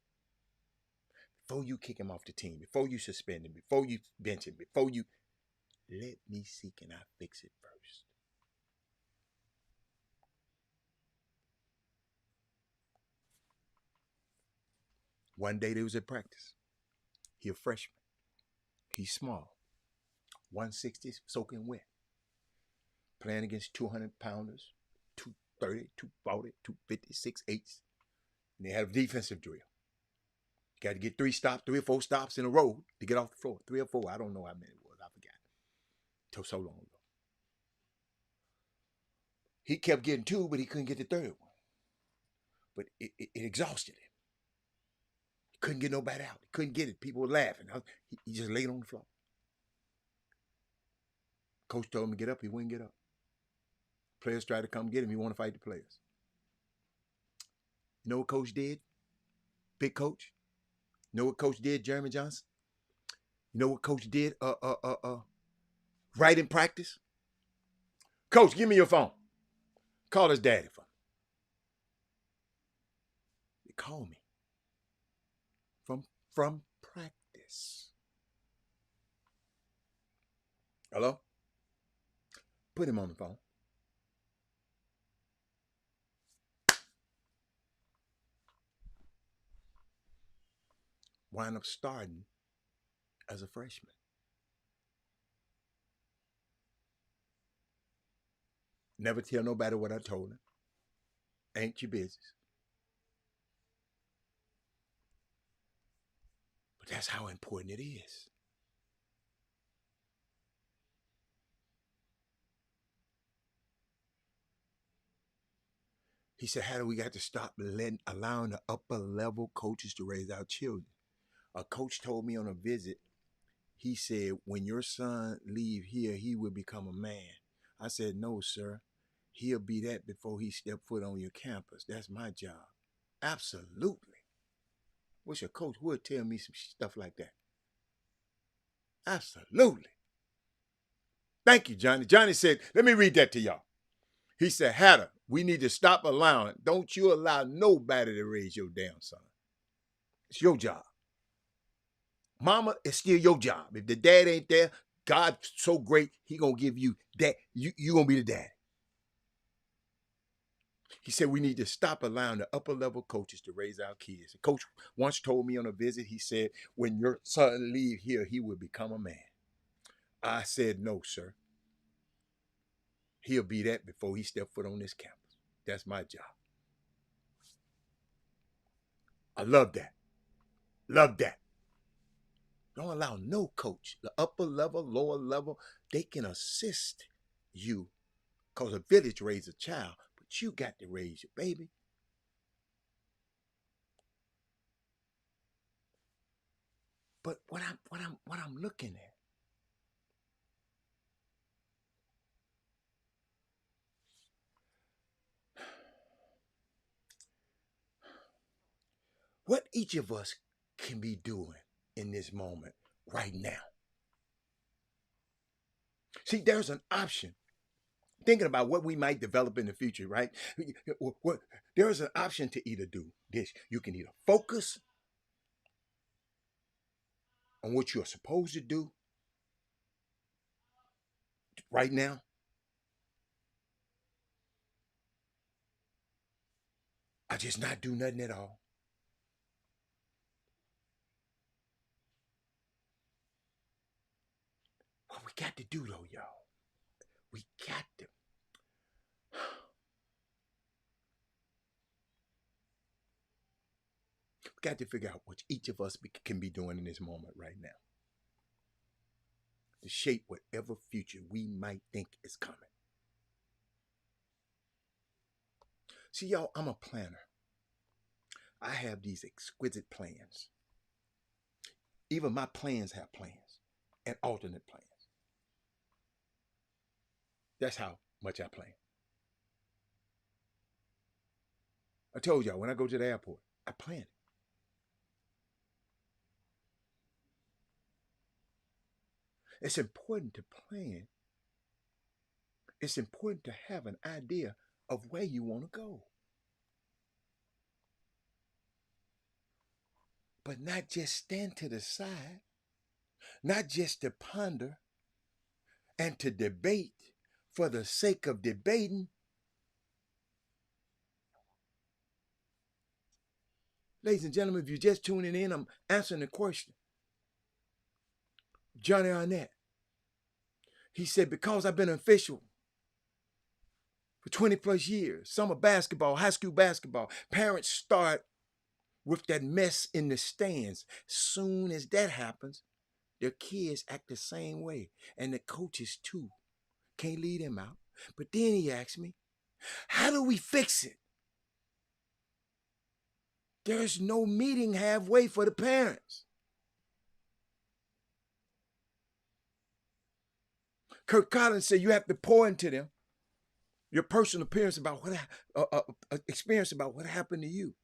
Before you kick him off the team, before you suspend him, before you bench him, before you, let me see, can I fix it first? One day they was at practice. He a freshman. He's small. 160, soaking wet. Playing against 200-pounders, 230, 240, 250, 6'8". And they had a defensive drill. You got to get 3 or 4 stops in a row to get off the floor. 3 or 4, I don't know how many it was. I forgot. It took so long ago. He kept getting 2, but he couldn't get the 3rd one. But it exhausted him. He couldn't get nobody out. He couldn't get it. People were laughing. He just laid on the floor. Coach told him to get up. He wouldn't get up. Players tried to come get him. He wanted to fight the players. You know what Coach did? Big Coach. You know what Coach did, Jeremy Johnson? You know what Coach did right in practice? Coach, give me your phone. Call his daddy for me. He called me from practice. Hello? Put him on the phone. Wind up starting as a freshman. Never tell nobody what I told him. Ain't your business. But that's how important it is. He said, how do we got to stop allowing the upper level coaches to raise our children? A coach told me on a visit, he said, when your son leave here, he will become a man. I said, no, sir. He'll be that before he step foot on your campus. That's my job. Absolutely. Wish a coach would tell me some stuff like that. Absolutely. Thank you, Johnny. Johnny said, let me read that to y'all. He said, Hatter, we need to stop allowing, don't you allow nobody to raise your damn son. It's your job. Mama, it's still your job. If the dad ain't there, God's so great, he gonna give you that. You gonna be the daddy. He said we need to stop allowing the upper level coaches to raise our kids. A coach once told me on a visit, he said, when your son leave here, he will become a man. I said, no, sir. He'll be that before he step foot on this campus. That's my job. I love that. Love that. Don't allow no coach, the upper level, lower level, they can assist you because a village raise a child, but you got to raise your baby. But what I'm looking at, what each of us can be doing in this moment right now. See, there's an option. Thinking about what we might develop in the future, right? There's an option to either do this. You can either focus on what you're supposed to do right now, or just not do nothing at all. What we got to do though, y'all, we got to. We got to figure out what each of us can be doing in this moment right now to shape whatever future we might think is coming. See, y'all, I'm a planner. I have these exquisite plans. Even my plans have plans and alternate plans. That's how much I plan. I told y'all, when I go to the airport, I plan it. It's important to plan. It's important to have an idea of where you want to go. But not just stand to the side, not just to ponder and to debate for the sake of debating. Ladies and gentlemen, if you're just tuning in, I'm answering the question. Johnny Arnett, he said, because I've been an official for 20 plus years, summer basketball, high school basketball, parents start with that mess in the stands. Soon as that happens, their kids act the same way. And the coaches too. Can't lead them out. But then he asked me, how do we fix it? There's no meeting halfway for the parents. Kirk Collins said you have to pour into them your personal experience about what happened to you.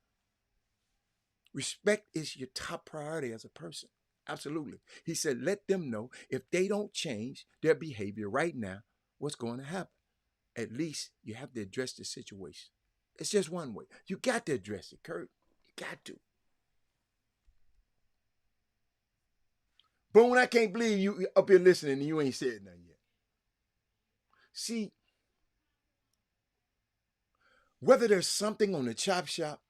Respect is your top priority as a person. Absolutely. He said, let them know if they don't change their behavior right now, what's going to happen. At least you have to address the situation. It's just one way. You got to address it, Kurt. You got to. Boone, I can't believe you up here listening and you ain't said nothing yet. See, whether there's something on the Chop Shop,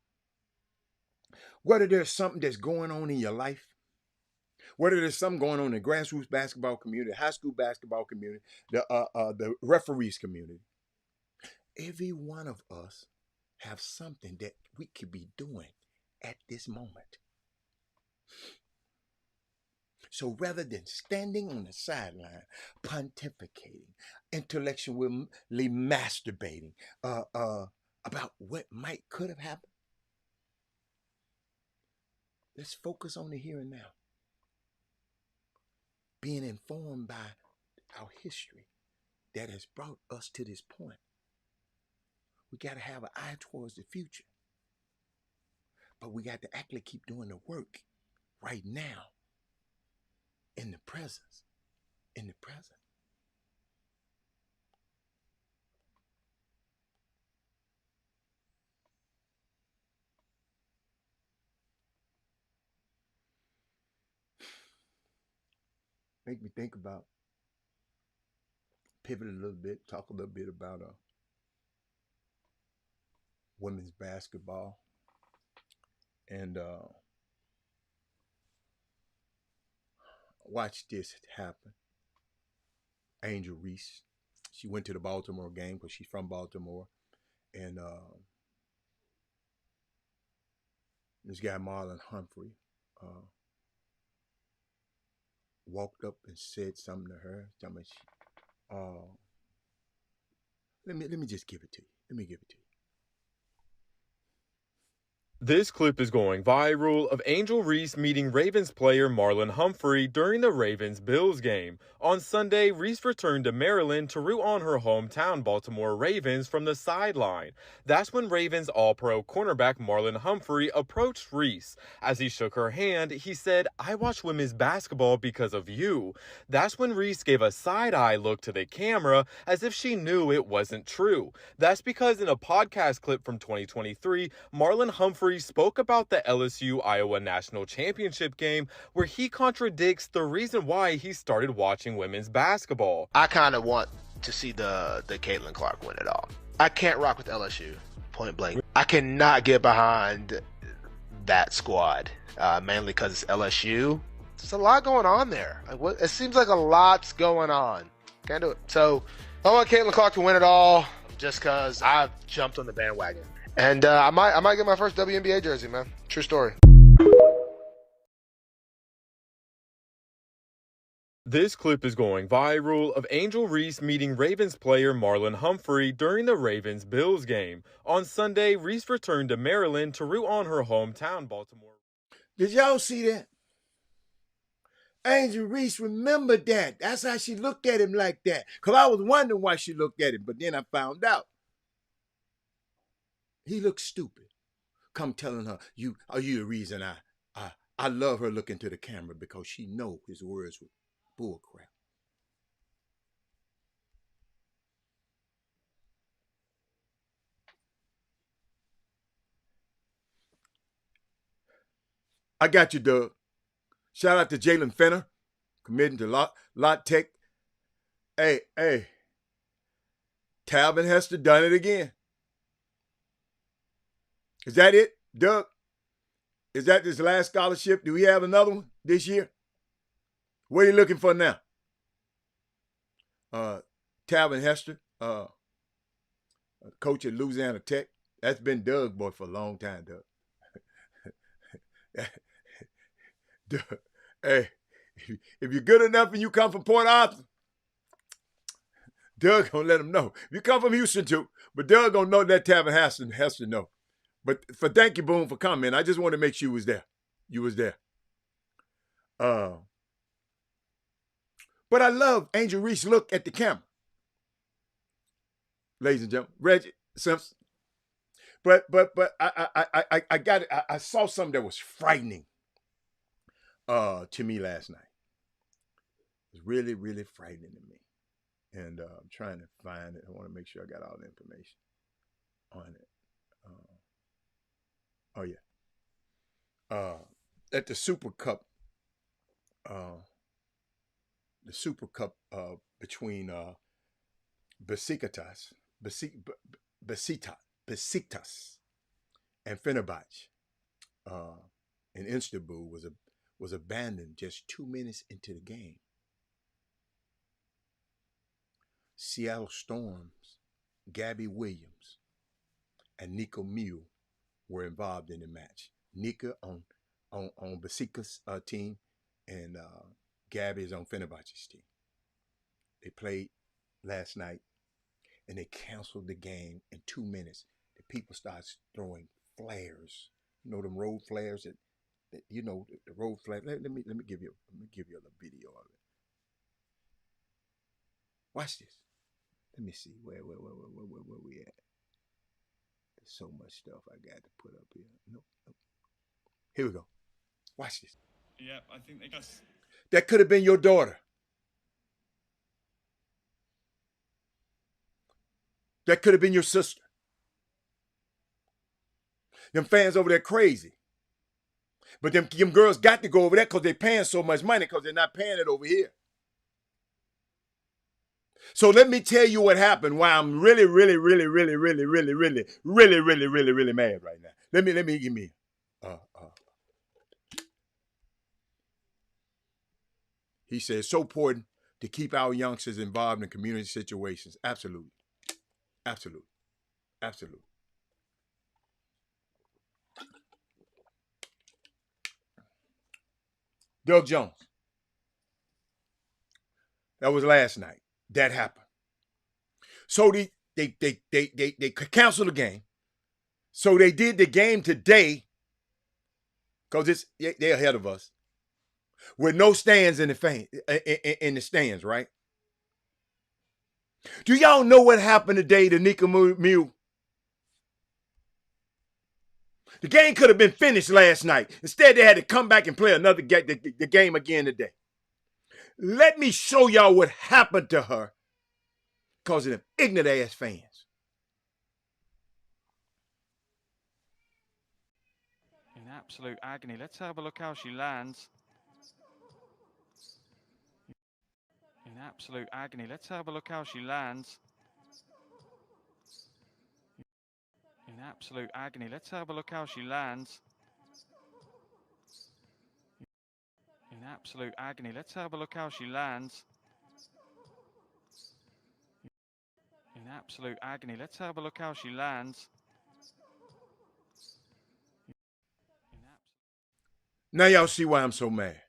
whether there's something that's going on in your life, whether there's something going on in the grassroots basketball community, high school basketball community, the referees community, every one of us have something that we could be doing at this moment. So rather than standing on the sideline, pontificating, intellectually masturbating about what could have happened, let's focus on the here and now. Being informed by our history that has brought us to this point. We got to have an eye towards the future. But we got to actually keep doing the work right now. In the presence. In the present. Make me think about, pivot a little bit, talk a little bit about women's basketball. And watch this happen. Angel Reese, she went to the Baltimore game because she's from Baltimore. And this guy, Marlon Humphrey, walked up and said something to her. Let me just give it to you. Let me give it to you. This clip is going viral of Angel Reese meeting Ravens player Marlon Humphrey during the Ravens-Bills game. On Sunday, Reese returned to Maryland to root on her hometown Baltimore Ravens from the sideline. That's when Ravens All-Pro cornerback Marlon Humphrey approached Reese. As he shook her hand, he said, "I watch women's basketball because of you." That's when Reese gave a side-eye look to the camera as if she knew it wasn't true. That's because in a podcast clip from 2023, Marlon Humphrey spoke about the LSU-Iowa National Championship game where he contradicts the reason why he started watching women's basketball. I kind of want to see the Caitlin Clark win it all. I can't rock with LSU, point blank. I cannot get behind that squad, mainly because it's LSU. There's a lot going on there. It seems like a lot's going on. Can't do it. So I want Caitlin Clark to win it all just because I've jumped on the bandwagon. And I might get my first WNBA jersey, man. True story. This clip is going viral of Angel Reese meeting Ravens player Marlon Humphrey during the Ravens-Bills game. On Sunday, Reese returned to Maryland to root on her hometown, Baltimore. Did y'all see that? Angel Reese remembered that. That's how she looked at him like that. Because I was wondering why she looked at him, but then I found out. He looked stupid. Come telling her, are you the reason I love her looking to the camera, because she know his words were bull crap. I got you, Doug. Shout out to Jalen Fenner, committing to Lot Tech. Hey, Talvin Hester done it again. Is that it, Doug? Is that his last scholarship? Do we have another one this year? What are you looking for now? Talvin Hester, coach at Louisiana Tech. That's been Doug boy for a long time, Doug. Doug, hey, if you're good enough and you come from Port Arthur, Doug gonna let him know. If you come from Houston too, but Doug gonna know that Talvin Hester know. But thank you, Boone, for coming. I just want to make sure you was there. You was there. But I love Angel Reese look at the camera. Ladies and gentlemen, Reggie Simpson. But I got it. I saw something that was frightening to me last night. It was really, really frightening to me. And I'm trying to find it. I want to make sure I got all the information on it. Oh yeah. At the Super Cup, between Besiktas and Fenerbahce in Istanbul was abandoned just 2 minutes into the game. Seattle Storm's Gabby Williams and Nico Mule were involved in the match. Nika on Besiktas team, and Gabby is on Fenerbahce's team. They played last night, and they canceled the game in 2 minutes. The people started throwing flares. You know them road flares that you know, the road flares. Let me give you a little video of it. Watch this. Let me see where we at. There's so much stuff I got to put up here. Nope. Here we go. Watch this. Yeah, I think they just... That could have been your daughter. That could have been your sister. Them fans over there crazy. But them girls got to go over there because they're paying so much money, because they're not paying it over here. So let me tell you what happened, why I'm really mad right now. Let me give me he said it's so important to keep our youngsters involved in community situations. Absolutely. Doug Jones. That was last night. That happened. So they canceled the game. So they did the game today, because they're ahead of us, with no stands in the stands, right? Do y'all know what happened today to Nika Mule? The game could have been finished last night. Instead, they had to come back and play another the game again today. Let me show y'all what happened to her because of them ignorant ass fans. In absolute agony. Let's have a look how she lands. In absolute agony. Let's have a look how she lands. In absolute agony. Let's have a look how she lands. In absolute agony. Let's have a look how she lands. In absolute agony. Let's have a look how she lands. Now y'all see why I'm so mad.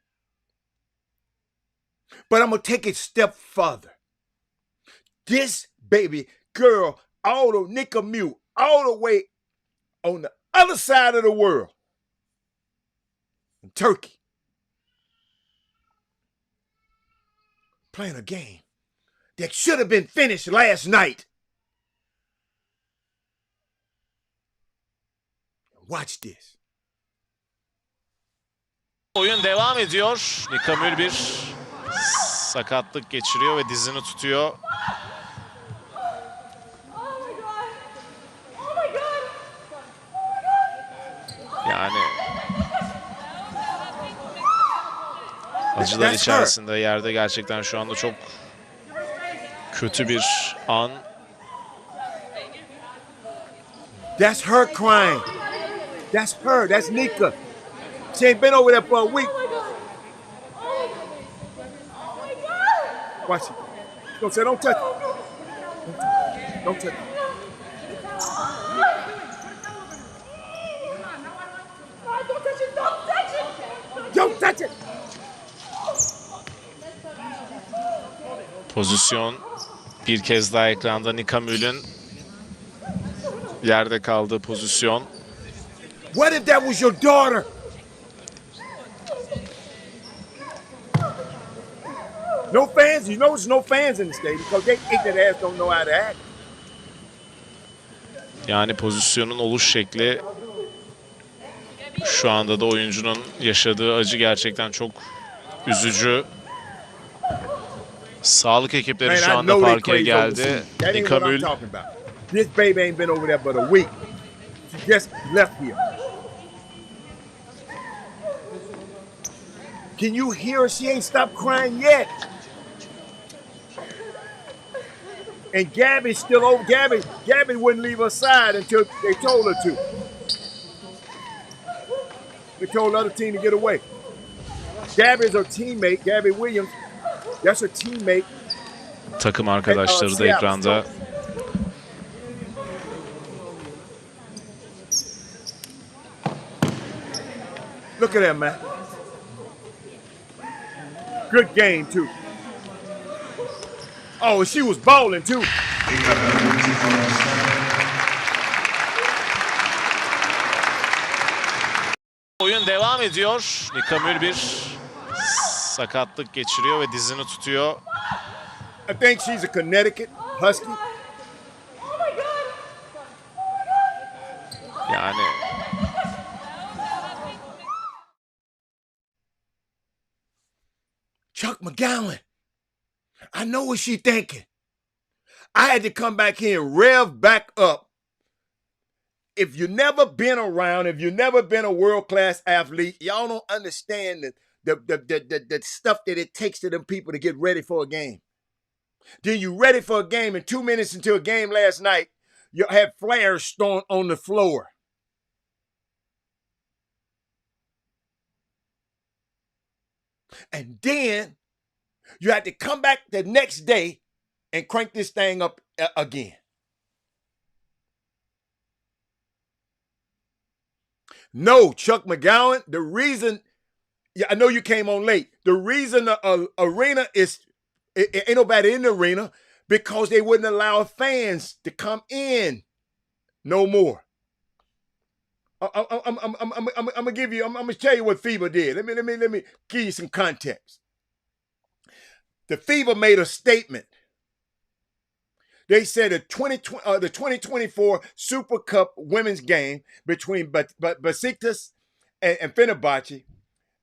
But I'm going to take it a step further. This baby girl, all the Nika Mew, all the way on the other side of the world, in Turkey, playing a game that should have been finished last night. Watch this. Oyun devam ediyor. Nikamül bir sakatlık geçiriyor ve dizini tutuyor. Yani acılar içerisinde yerde gerçekten şu anda çok kötü bir an. That's her crying. That's her. That's Nika. She ain't been over there for a week. Watch it. She's gonna say, don't touch it. Don't touch it. Don't touch it. Pozisyon bir kez daha ekranda. Nikamül'ün yerde kaldığı pozisyon. What if that was your daughter? No fans. You know there's no fans in the stadium because they ignorant ass don't know how to act. Yani pozisyonun oluş şekli, şu anda da oyuncunun yaşadığı acı gerçekten çok üzücü. Sağlık ekipleri şu anda parkeye geldi. Nikamül This baby ain't been over there but a week. She just left here. Can you hear her? She ain't stopped crying yet. And Gabby's still over. Gabby wouldn't leave her side until they told her to. They told the other team to get away. Gabby's her teammate, Gabby Williams. That's her teammate. Takım arkadaşları da ekranda. Look at that, man. Good game, too. Oh, she was balling, too. Oyun devam ediyor. Nikamül bir sakatlık geçiriyor ve dizini tutuyor. I think she's a Connecticut Husky. Yani Chuck McGowan. I know what she's thinking. I had to come back here and rev back up. If you've never been around, if you've never been a world-class athlete, y'all don't understand the stuff that it takes to them people to get ready for a game. Then you ready for a game, and 2 minutes into a game last night, you had flares thrown on the floor. And then you had to come back the next day and crank this thing up again. No, Chuck McGowan, the reason, I know you came on late. The reason the arena is, ain't nobody in the arena because they wouldn't allow fans to come in no more. I'm gonna give you. I'm gonna tell you what FIBA did. Let me give you some context. The FIBA made a statement. They said the 2024 Super Cup women's game between Besiktas and Fenerbahce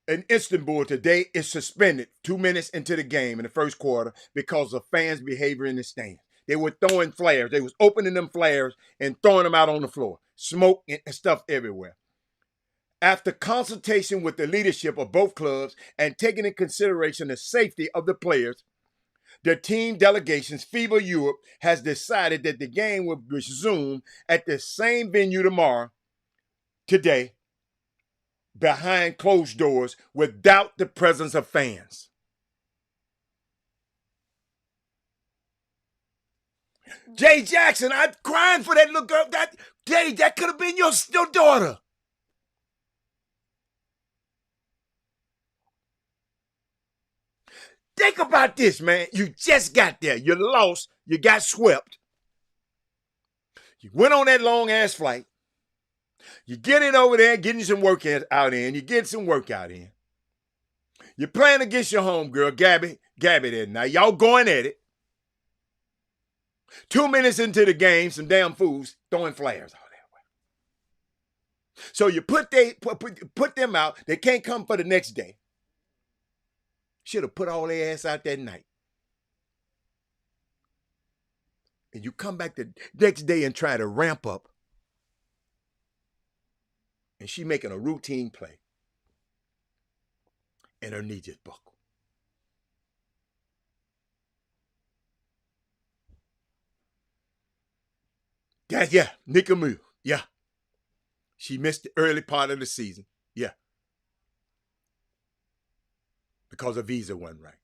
in Istanbul today is suspended 2 minutes into the game in the first quarter because of fans' behavior in the stand. They were throwing flares. They was opening them flares and throwing them out on the floor. Smoke and stuff everywhere. After consultation with the leadership of both clubs and taking into consideration the safety of the players, the team delegations, FIBA Europe, has decided that the game will resume at the same venue today, behind closed doors, without the presence of fans. Jay Jackson, I'm crying for that little girl. That could have been your daughter. Think about this, man. You just got there. You lost. You got swept. You went on that long-ass flight. You get in over there, getting some work out in. You get some workout in. You're playing against your homegirl, Gabby there. Now, y'all going at it. 2 minutes into the game, some damn fools throwing flares all that way. So you put them out. They can't come for the next day. Should have put all their ass out that night. And you come back the next day and try to ramp up. And she making a routine play. And her knee just buckled. Yeah, Nickamoo. Yeah. She missed the early part of the season. Yeah. Because her visa wasn't right.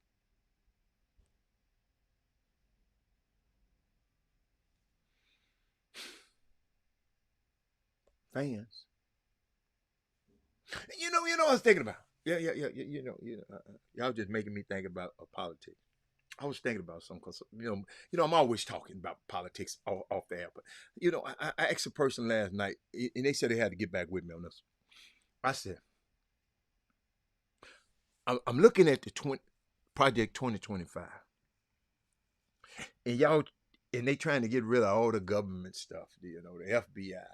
Fans. You know what I was thinking about? Yeah. Y'all just making me think about politics. I was thinking about something because, I'm always talking about politics off the air. But, I asked a person last night, and they said they had to get back with me on this. I said, I'm looking at the Project 2025. And they trying to get rid of all the government stuff, the FBI,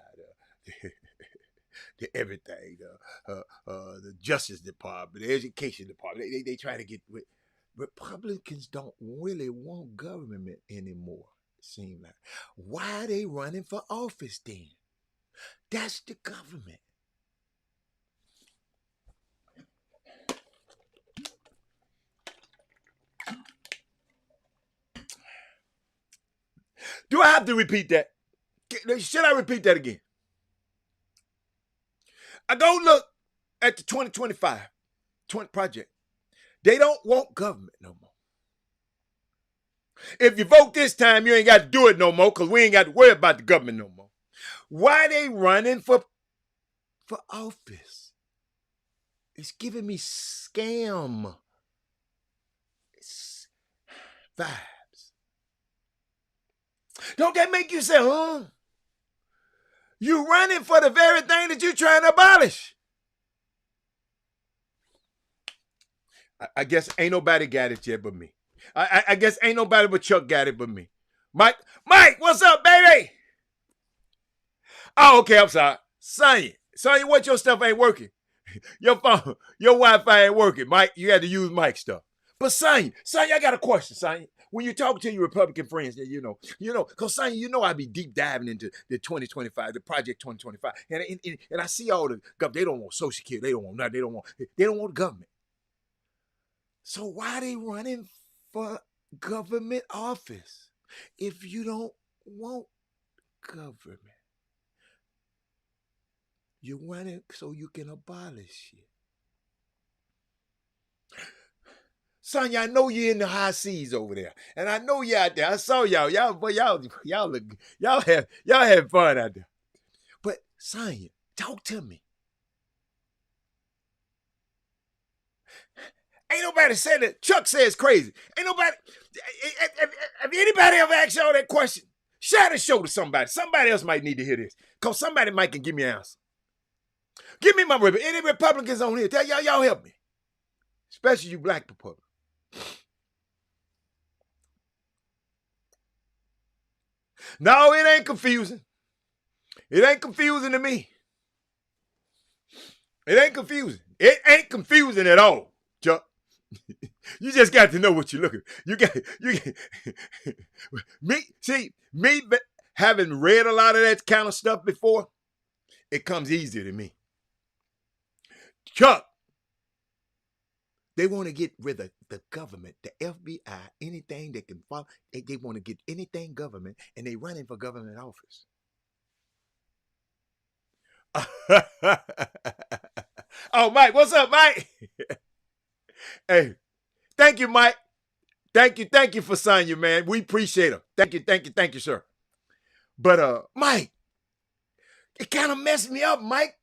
the everything, the Justice Department, the Education Department. They try to get rid. Republicans don't really want government anymore, it seems like. Why are they running for office then? That's the government. Do I have to repeat that? Should I repeat that again? I go look at the 2025 project. They don't want government no more. If you vote this time, you ain't got to do it no more because we ain't got to worry about the government no more. Why they running for office? It's giving me scam vibes. Don't that make you say, huh? You running for the very thing that you're trying to abolish. I guess ain't nobody got it yet but me. I guess ain't nobody but Chuck got it but me. Mike, what's up, baby? Oh, okay, I'm sorry. Sonya, what your stuff ain't working? Your phone, your Wi-Fi ain't working, Mike. You had to use Mike's stuff. But Sonya, I got a question, Sonya. When you talk to your Republican friends, because Sonya, I be deep diving into the 2025, the Project 2025, and I see all the government. They don't want Social Security. They don't want nothing. They don't want government. So why are they running for government office if you don't want government? You're running so you can abolish it. Sonya, I know you're in the high seas over there, and I know you're out there. I saw y'all. Y'all have fun out there. But Sonya, talk to me. Ain't nobody said that. Chuck says crazy. Ain't nobody. Have anybody ever asked y'all that question? Share the show to somebody. Somebody else might need to hear this. Because somebody might can give me an answer. Give me my Republicans. Any Republicans on here? Tell y'all help me. Especially you black Republicans. No, it ain't confusing. It ain't confusing to me. It ain't confusing. It ain't confusing at all, Chuck. You just got to know what you're looking. You got me having read a lot of that kind of stuff before, it comes easier to me. Chuck, they want to get rid of the government, the FBI, anything that can follow. They want to get anything government, and they running for government office. Oh, Mike, what's up, Mike? Hey, thank you, Mike. Thank you for signing you, man. We appreciate him. Thank you, sir. But Mike, it kind of messed me up, Mike.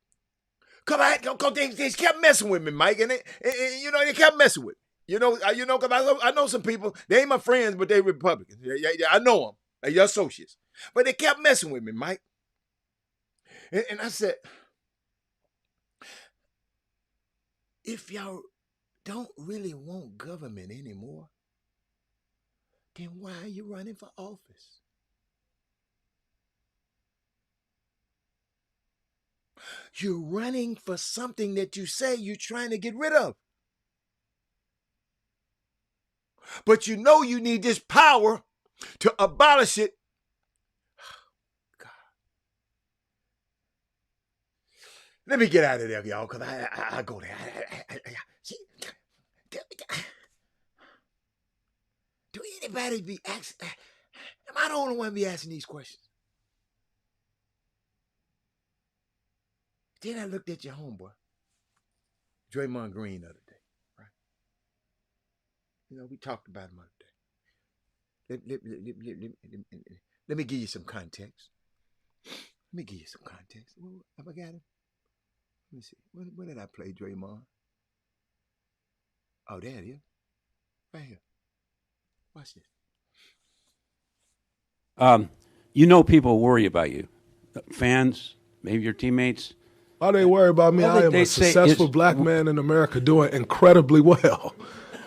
Cause they kept messing with me, Mike, and they kept messing with me. because I know some people. They ain't my friends, but they Republicans. Yeah, I know them. They're associates. But they kept messing with me, Mike. And I said, if y'all don't really want government anymore, then why are you running for office? You're running for something that you say you're trying to get rid of. But you know you need this power to abolish it. God. Let me get out of there, y'all, because I go there. See, do anybody be asking? Am I the only one be asking these questions? Then I looked at your homeboy, Draymond Green, the other day, right? We talked about him the other day. Let me give you some context. Have I got him? Let me see. Where did I play Draymond? Oh, there it is. Right here. Watch this. People worry about you. Fans, maybe your teammates. Why they worry about me? I am a successful black man in America doing incredibly well.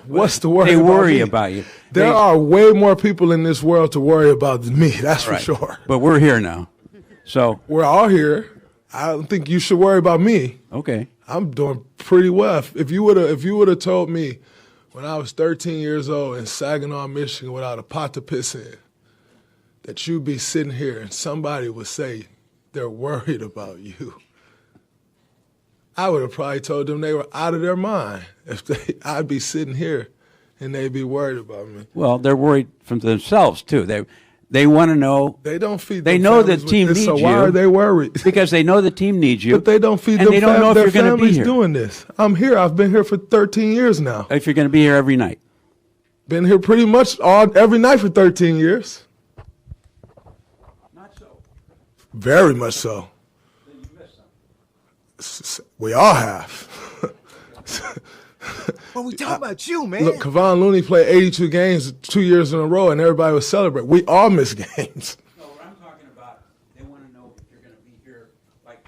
What's the worry They about worry me? about you. There are way more people in this world to worry about than me, that's for sure. But we're here now. So we're all here. I don't think you should worry about me. Okay. I'm doing pretty well. If you would have told me when I was 13 years old in Saginaw, Michigan, without a pot to piss in, that you'd be sitting here and somebody would say they're worried about you, I would have probably told them they were out of their mind. I'd be sitting here and they'd be worried about me. Well, they're worried from themselves too. They want to know. They don't feed. They know the team needs you. So why are they worried? Because they know the team needs you. But they don't feed and them. They don't know if their you're going to be families here. Doing this. I'm here. I've been here for 13 years now. If you're going to be here every night. Been here pretty much every night for 13 years. Not so. Very much so. Then you missed something. We all have. Well, we talking about you, man. Look, Kevon Looney played 82 games 2 years in a row, and everybody was celebrating. We all miss games. No, what I'm talking about, they want to know if you're going to be here, like,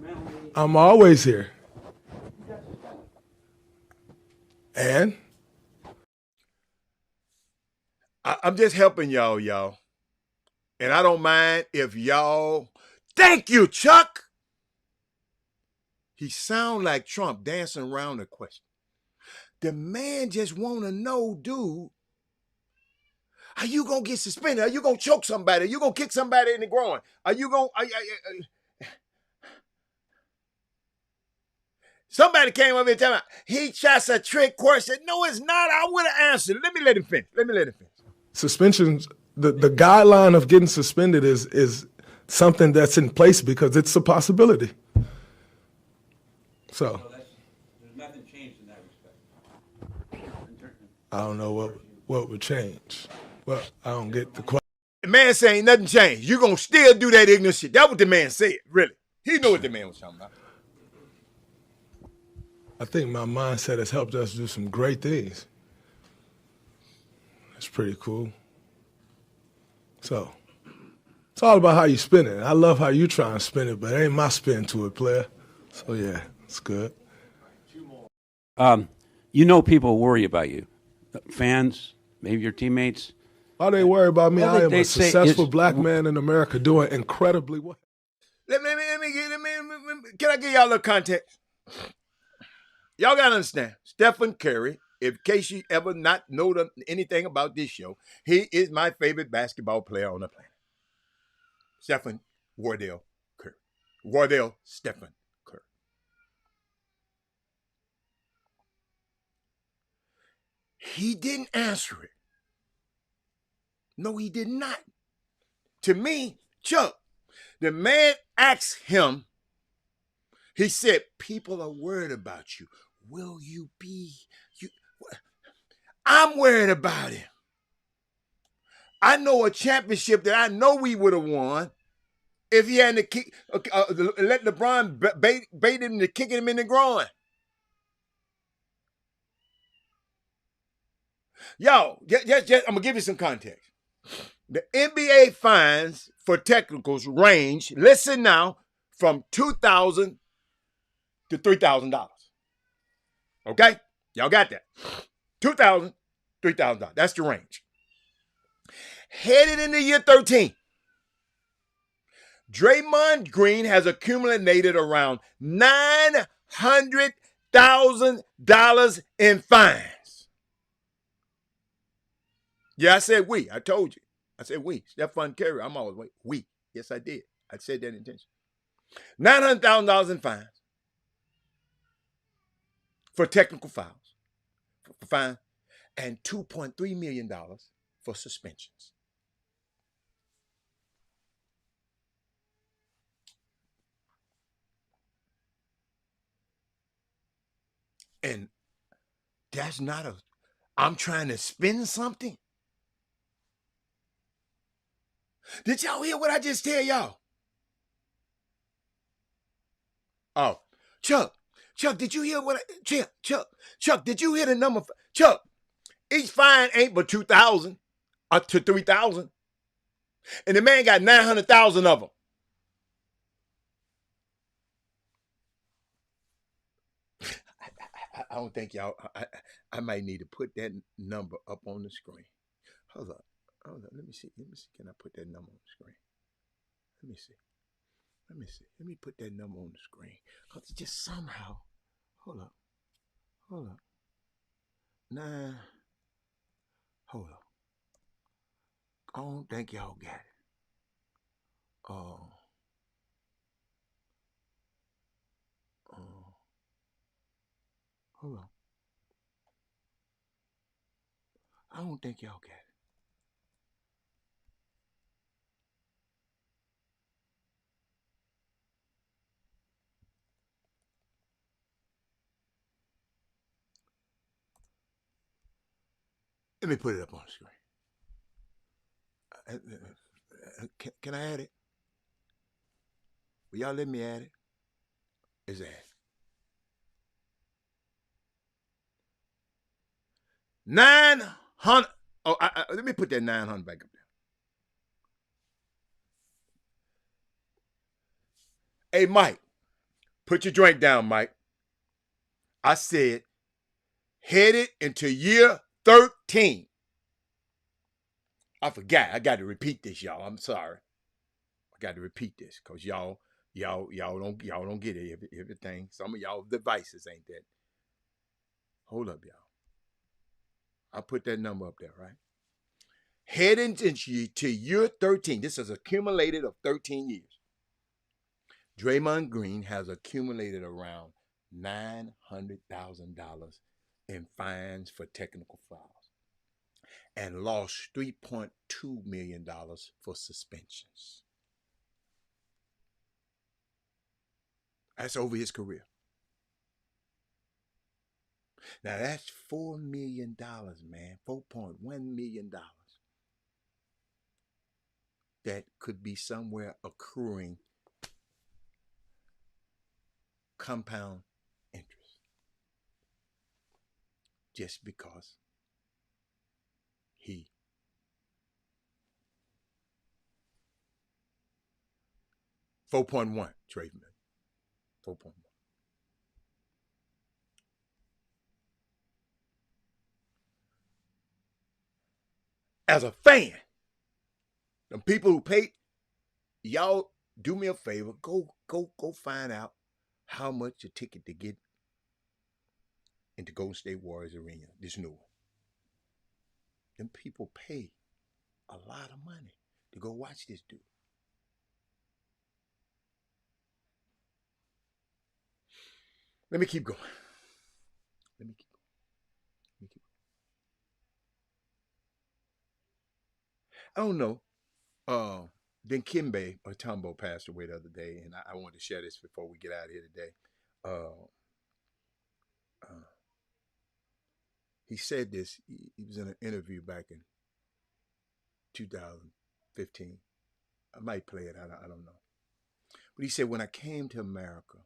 mentally. I'm always here. And? I'm just helping y'all. And I don't mind if y'all... Thank you, Chuck! He sound like Trump dancing around the question. The man just want to know, dude, are you going to get suspended? Are you going to choke somebody? Are you going to kick somebody in the groin? Are you going to... Somebody came up here and told me, he tries a trick question. No, it's not. I would have answered. Let me let him finish. Suspensions, the guideline of getting suspended is something that's in place because it's a possibility. So there's nothing changed in that respect. I don't know what would change. Well, I don't get the question. The man saying nothing changed. You're going to still do that ignorant shit. That's what the man said, really. He knew what the man was talking about. I think my mindset has helped us do some great things. That's pretty cool. So it's all about how you spin it. I love how you try and spin it, but it ain't my spin to it, player. So yeah, it's good. People worry about you. Fans, maybe your teammates. Why they worry about me? Well, I am a successful black man in America doing incredibly well. Can I give y'all a little context? Y'all got to understand, Stephen Curry, in case you ever not know anything about this show, he is my favorite basketball player on the planet. Stephen Wardell Curry. Wardell Stephen Curry. He didn't answer it. No, he did not. To me, Chuck, the man asked him, he said, people are worried about you. Will you be? I'm worried about him. I know a championship that I know we would have won if he hadn't let LeBron bait him to kicking him in the groin. Yo, just, I'm gonna give you some context. The NBA fines for technicals range, listen now, from $2,000 to $3,000. Okay? Y'all got that. $2,000, $3,000. That's the range. Headed into year 13, Draymond Green has accumulated around $900,000 in fines. Yeah, I said we. I told you. I said we. Stephon Curry. I'm always wait. We. Yes, I did. I said that intentionally. $900,000 in fines for technical fouls, for fine, and $2.3 million for suspensions. And that's not a, I'm trying to spend something. Did y'all hear what I just tell y'all? Oh, Chuck, did you hear what Chuck, did you hear the number? Chuck, each fine ain't but 2,000 to 3,000. And the man got 900,000 of them. I don't think y'all, I might need to put that number up on the screen. Hold up. Let me see. Can I put that number on the screen? Let me see. Let me put that number on the screen. Cause just somehow, hold up. Nah, hold up. I don't think y'all got it. Hold on. I don't think y'all got it. Let me put it up on the screen. Can I add it? Will y'all let me add it? It's add. 900. Oh, let me put that 900 back up there. Hey, Mike, put your drink down, Mike. I said, headed into year 13. I forgot. I got to repeat this, y'all. I'm sorry. I got to repeat this because y'all don't get it. Everything. Some of y'all devices ain't that. Hold up, y'all. I put that number up there, right? Heading to year 13. This is accumulated of 13 years. Draymond Green has accumulated around $900,000 in fines for technical fouls and lost $3.2 million for suspensions. That's over his career. Now that's $4 million, man. $4.1 million. That could be somewhere accruing compound interest. Just because he $4.1 trade million. 4.1. As a fan, the people who pay, y'all do me a favor, go find out how much a ticket to get into Golden State Warriors Arena, this new one. Them people pay a lot of money to go watch this dude. Let me keep going. I don't know. Then Kimbe Otumbo passed away the other day, and I wanted to share this before we get out of here today. He said this. He was in an interview back in 2015. I might play it. I don't know. But he said, when I came to America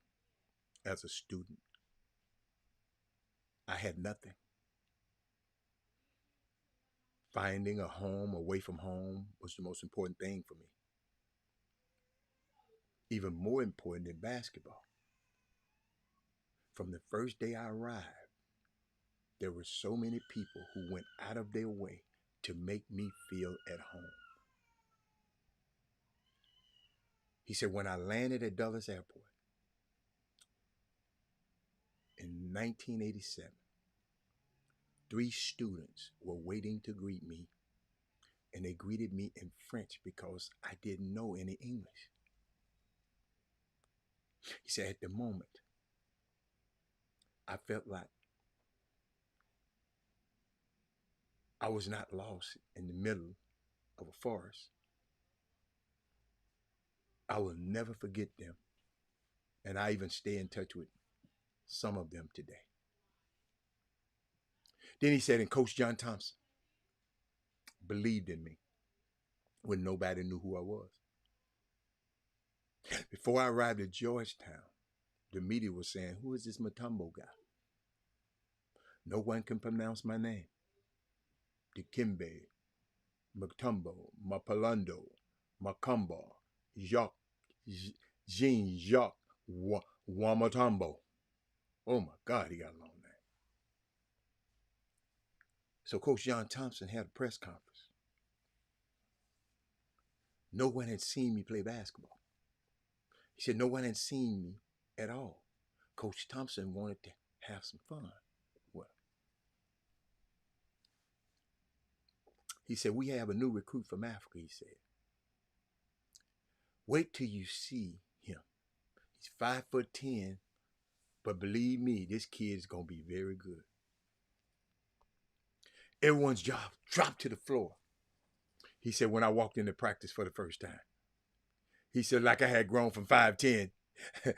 as a student, I had nothing. finding a home away from home was the most important thing for me. Even more important than basketball. From the first day I arrived, there were so many people who went out of their way to make me feel at home. He said, when I landed at Dulles Airport in 1987, 3 students were waiting to greet me, and they greeted me in French because I didn't know any English. He said, at the moment, I felt like I was not lost in the middle of a forest. I will never forget them, and I even stay in touch with some of them today. Then he said, and Coach John Thompson believed in me when nobody knew who I was. Before I arrived at Georgetown, the media was saying, who is this Mutombo guy? No one can pronounce my name. Dikembe, Mutombo, Mapalando, Macumba, Jacques, Jean-Jacques Wamatombo. Oh my God, he got a long name. So Coach John Thompson had a press conference. No one had seen me play basketball. He said no one had seen me at all. Coach Thompson wanted to have some fun. Well, he said, we have a new recruit from Africa, he said. Wait till you see him. He's 5'10", but believe me, this kid is going to be very good. Everyone's jaw dropped to the floor. He said, when I walked into practice for the first time, he said, like I had grown from 5'10" to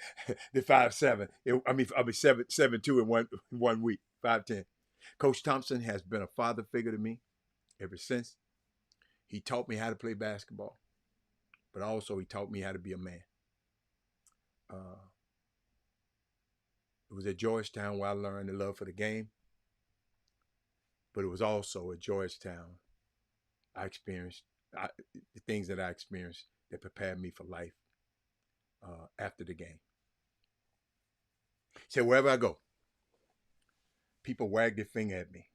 5'7". I'll be 7'2" in one week, 5'10". Coach Thompson has been a father figure to me ever since. He taught me how to play basketball, but also he taught me how to be a man. It was at Georgetown where I learned the love for the game, but it was also at Georgetown I experienced the things that I experienced that prepared me for life after the game. He said, wherever I go, people wag their finger at me.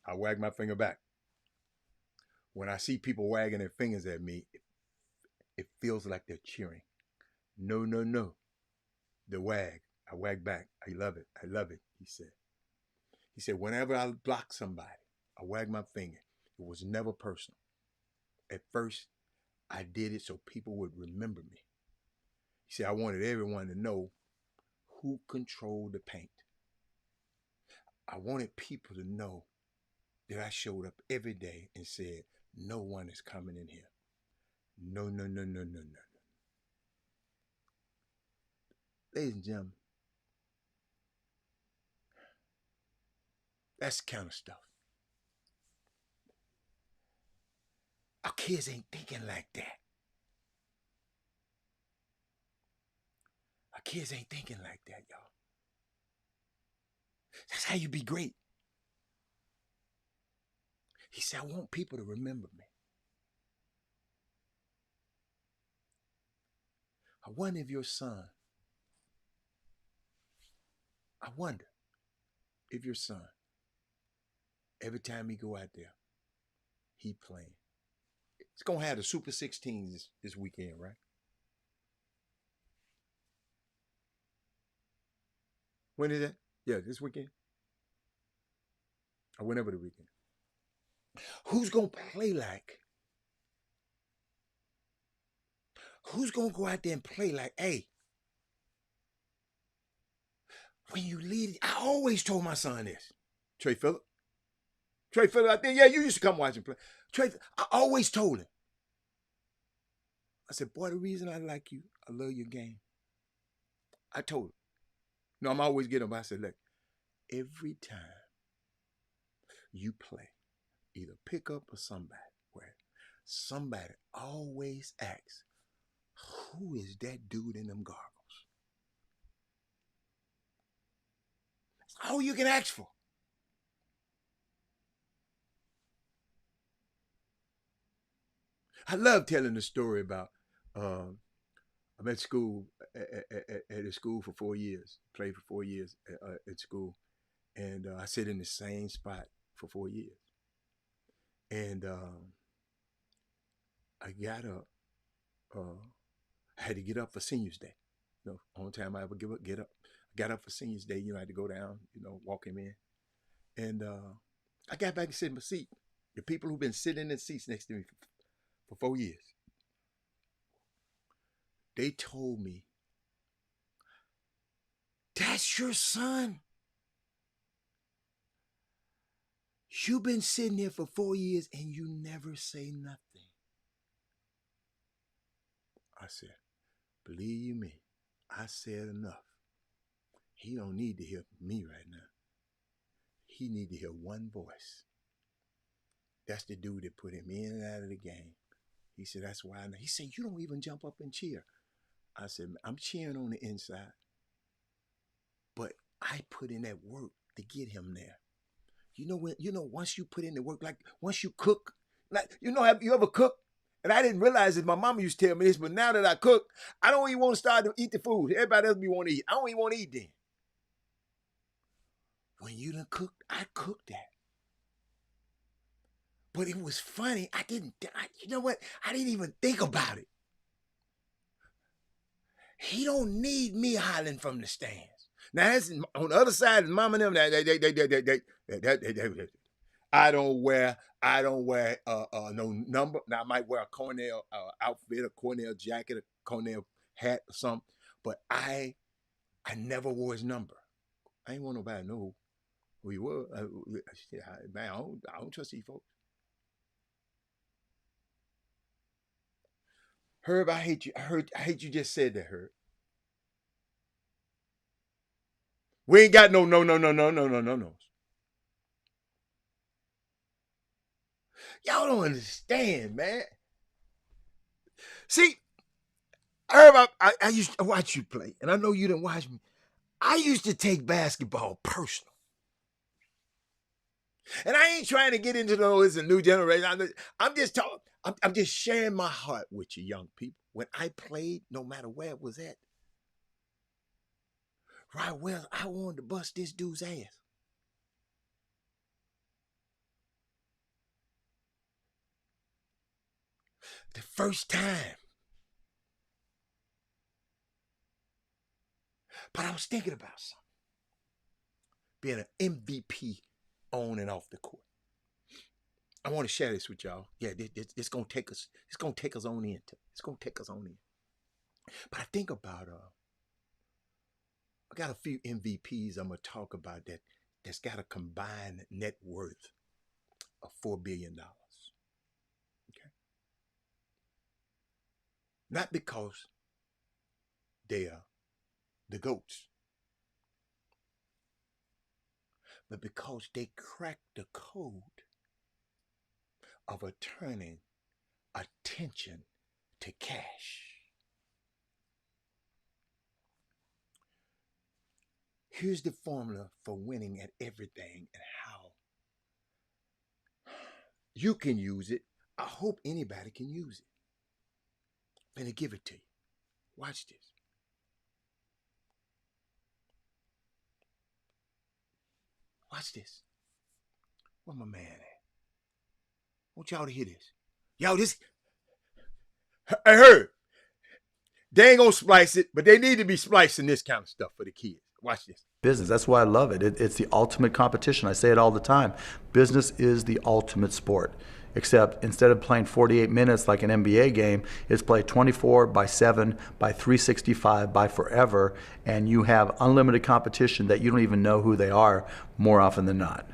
I wag my finger back. When I see people wagging their fingers at me, it feels like they're cheering. No, no, no. The wag. I wag back. I love it. I love it, he said. He said, whenever I block somebody, I wag my finger. It was never personal. At first, I did it so people would remember me. He said, I wanted everyone to know who controlled the paint. I wanted people to know that I showed up every day and said, no one is coming in here. No, no, no, no, no, no. Ladies and gentlemen, that's the kind of stuff. Our kids ain't thinking like that. Our kids ain't thinking like that, y'all. That's how you be great. He said, I want people to remember me. I wonder if your son, every time he go out there, he playing. It's going to have the Super 16s this weekend, right? When is that? Yeah, this weekend. Or whenever the weekend. Who's going to play like? Who's going to go out there and play like, hey, when you lead, I always told my son this. Trey Phillip, I think, yeah, you used to come watch him play. I always told him. I said, boy, the reason I like you, I love your game. I told him. No, I'm always getting him. I said, look, every time you play, either pickup or somebody, where somebody always asks, who is that dude in them goggles? That's all you can ask for. I love telling the story about I'm at school at a school for 4 years, played for 4 years at school, and I sit in the same spot for 4 years, and I got up. I had to get up for seniors day. You know, only time I ever get up. I got up for seniors day. You know, I had to go down. You know, walk him in, and I got back and sit in my seat. The people who've been sitting in seats next to me for 4 years, they told me, "That's your son? You've been sitting here for 4 years and you never say nothing." I said, "Believe me, I said enough. He don't need to hear me right now. He need to hear one voice. That's the dude that put him in and out of the game." He said, "That's why I know." He said, "You don't even jump up and cheer." I said, "I'm cheering on the inside, but I put in that work to get him there." Once you put in the work, like once you cook, like, have you ever cooked? And I didn't realize it. My mama used to tell me this, but now that I cook, I don't even want to start to eat the food. Everybody else be want to eat. I don't even want to eat then. When you done cooked, I cooked that. But it was funny. You know what? I didn't even think about it. He don't need me hollering from the stands. Now, that's on the other side, mom and them, I don't wear no number. Now, I might wear a Cornell outfit, a Cornell jacket, a Cornell hat or something, but I never wore his number. I ain't want nobody to know who he was. Man, I don't trust these folks. Herb, I hate you. I hate you just said that, Herb. We ain't got no. Y'all don't understand, man. See, Herb, I used to watch you play, and I know you didn't watch me. I used to take basketball personal. And I ain't trying to get into it's a new generation. I'm just talking. I'm just sharing my heart with you, young people. When I played, no matter where it was at, right where I wanted to bust this dude's ass. The first time. But I was thinking about something. Being an MVP on and off the court. I want to share this with y'all. Yeah, it's gonna take us. It's gonna take us on in. It's gonna take us on in. But I think about I got a few MVPs I'm gonna talk about that's got a combined net worth of $4 billion. Okay, not because they are the GOATs, but because they cracked the code of turning attention to cash. Here's the formula for winning at everything and how you can use it. I hope anybody can use it. I'm gonna give it to you. Watch this. Watch this. Where my man at? I want y'all to hear this. Yo, I heard. They ain't gonna splice it, but they need to be splicing this kind of stuff for the kids. Watch this. Business. That's why I love it. It's the ultimate competition. I say it all the time. Business is the ultimate sport. Except instead of playing 48 minutes like an NBA game, it's played 24/7 by 365 by forever, and you have unlimited competition that you don't even know who they are more often than not.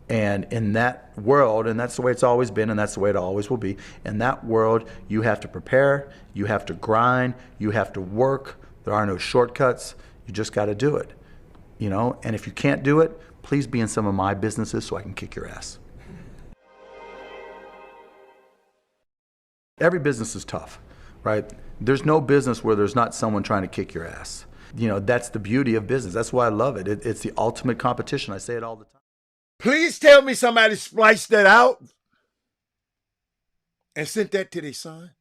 And in that world, and that's the way it's always been, and that's the way it always will be, in that world, you have to prepare, you have to grind, you have to work. There are no shortcuts. You just got to do it, And if you can't do it, please be in some of my businesses so I can kick your ass. Every business is tough, right? There's no business where there's not someone trying to kick your ass. That's the beauty of business. That's why I love it. It's the ultimate competition. I say it all the time. Please tell me somebody spliced that out. and sent that to their son.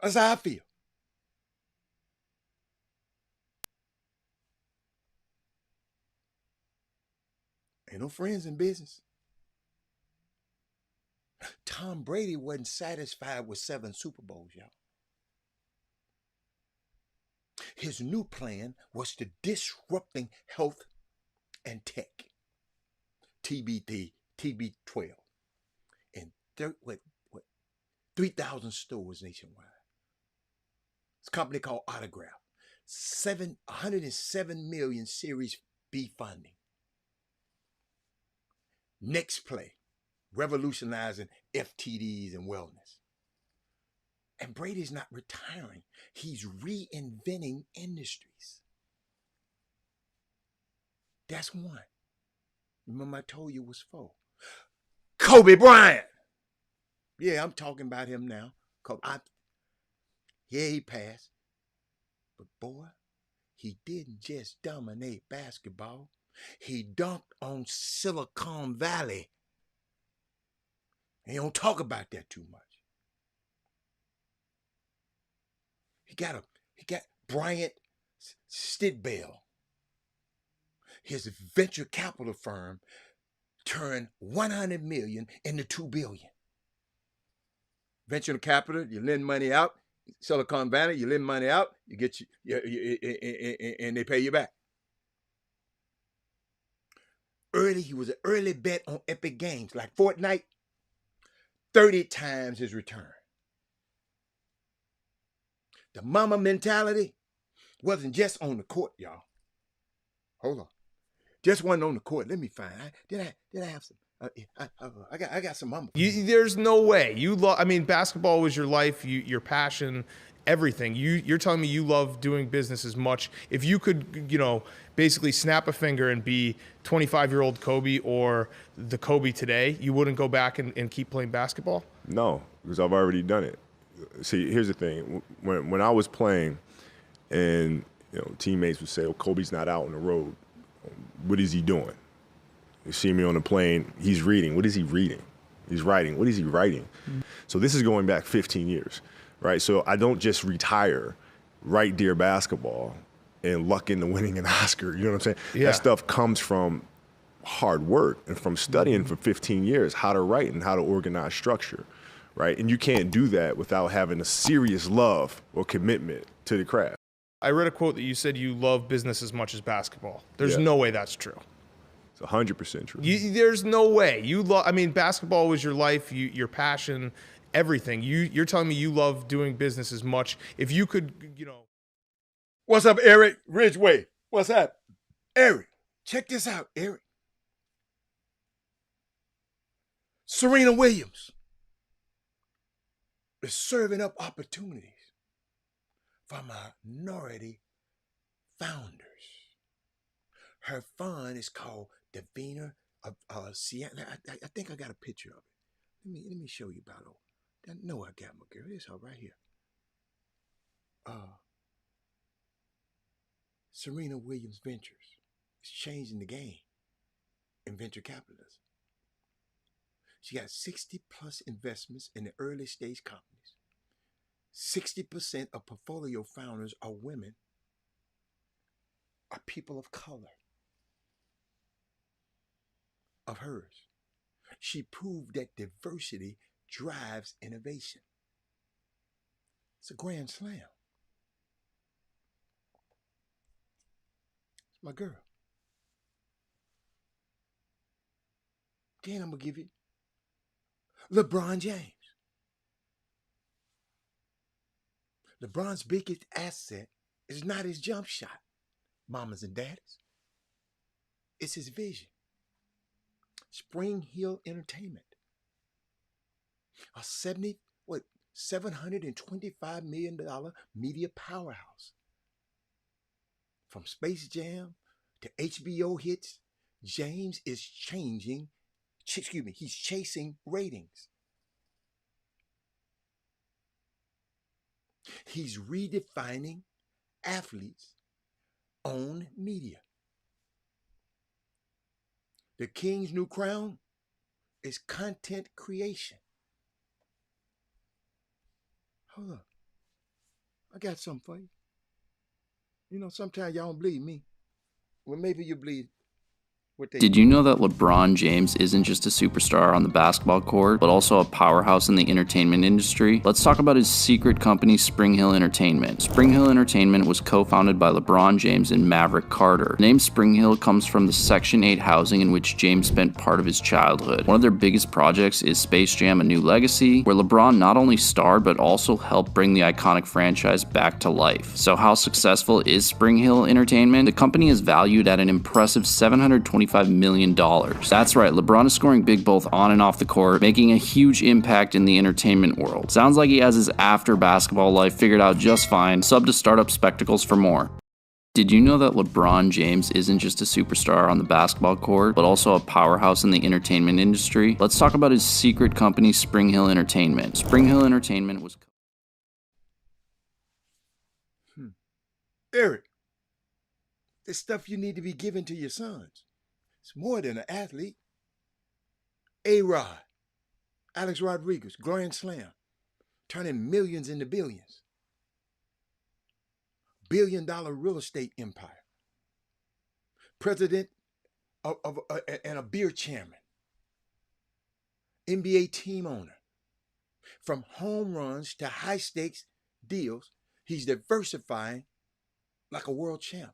That's how I feel. Ain't no friends in business. Tom Brady wasn't satisfied with 7 Super Bowls, y'all. His new plan was to disrupting health and tech. TB12. In 3,000 stores nationwide. It's a company called Autograph. 107 million Series B funding. Next play, revolutionizing FTDs and wellness. And Brady's not retiring. He's reinventing industries. That's one. Remember I told you it was 4. Kobe Bryant. Yeah, I'm talking about him now. Yeah, he passed. But boy, he didn't just dominate basketball. He dunked on Silicon Valley. He don't talk about that too much. He got Bryant Stidbell. His venture capital firm turned 100 million into 2 billion. Venture capital, you lend money out. Silicon Valley, you lend money out, you get and they pay you back. He was an early bet on Epic Games like Fortnite. 30 times his return. The mama mentality wasn't just on the court, y'all. Hold on. Just wasn't on the court. Let me find. Did I have some? I got some mama. There's no way basketball was your life, your passion, everything. You're telling me you love doing business as much. If you could, basically snap a finger and be 25-year-old Kobe or the Kobe today, you wouldn't go back and keep playing basketball? No, because I've already done it. See, here's the thing. When I was playing and teammates would say, oh, Kobe's not out on the road. What is he doing? You see me on the plane, he's reading. What is he reading? He's writing. What is he writing? Mm-hmm. So this is going back 15 years, right? So I don't just retire right there basketball and luck into winning an Oscar. You know what I'm saying? Yeah. That stuff comes from hard work and from studying for 15 years how to write and how to organize structure, right? And you can't do that without having a serious love or commitment to the craft. I read a quote that you said you love business as much as basketball. There's no way that's true. It's 100% true. There's no way. Basketball was your life, your passion, everything. You're telling me you love doing business as much. If you could, What's up, Eric Ridgway? What's up? Eric, check this out, Eric. Serena Williams is serving up opportunities for minority founders. Her fund is called Davina of Sienna. I think I got a picture of it. Let me show you about it. I know I got my girl. It's all right here. Serena Williams Ventures is changing the game in venture capitalism. She got 60 plus investments in the early stage companies. 60% of portfolio founders are women, are people of color. Of hers. She proved that diversity drives innovation. It's a grand slam. It's my girl. Then I'm going to give you LeBron James. LeBron's biggest asset is not his jump shot, mamas and daddies. It's his vision. Spring Hill Entertainment, a $725 million media powerhouse. From Space Jam to HBO hits, James is he's chasing ratings. He's redefining athletes' own media. The King's new crown is content creation. Hold up. I got something for you. You know, sometimes y'all don't believe me. Well, maybe you believe what they Did you know that LeBron James isn't just a superstar on the basketball court, but also a powerhouse in the entertainment industry? Let's talk about his secret company, Spring Hill Entertainment. Spring Hill Entertainment was co-founded by LeBron James and Maverick Carter. The name Spring Hill comes from the Section 8 housing in which James spent part of his childhood. One of their biggest projects is Space Jam: A New Legacy, where LeBron not only starred, but also helped bring the iconic franchise back to life. So how successful is Spring Hill Entertainment? The company is valued at an impressive $725 million. That's right, LeBron is scoring big both on and off the court, making a huge impact in the entertainment world. Sounds like he has his after basketball life figured out just fine. Sub to Startup Spectacles for more. Did you know that LeBron James isn't just a superstar on the basketball court, but also a powerhouse in the entertainment industry? Let's talk about his secret company, Spring Hill Entertainment. Spring Hill Entertainment was... Eric, this stuff you need to be giving to your sons. It's more than an athlete. A-Rod, Alex Rodriguez, Grand Slam, turning millions into billions. Billion-dollar real estate empire. President and a beer chairman. NBA team owner. From home runs to high-stakes deals, he's diversifying like a world champ.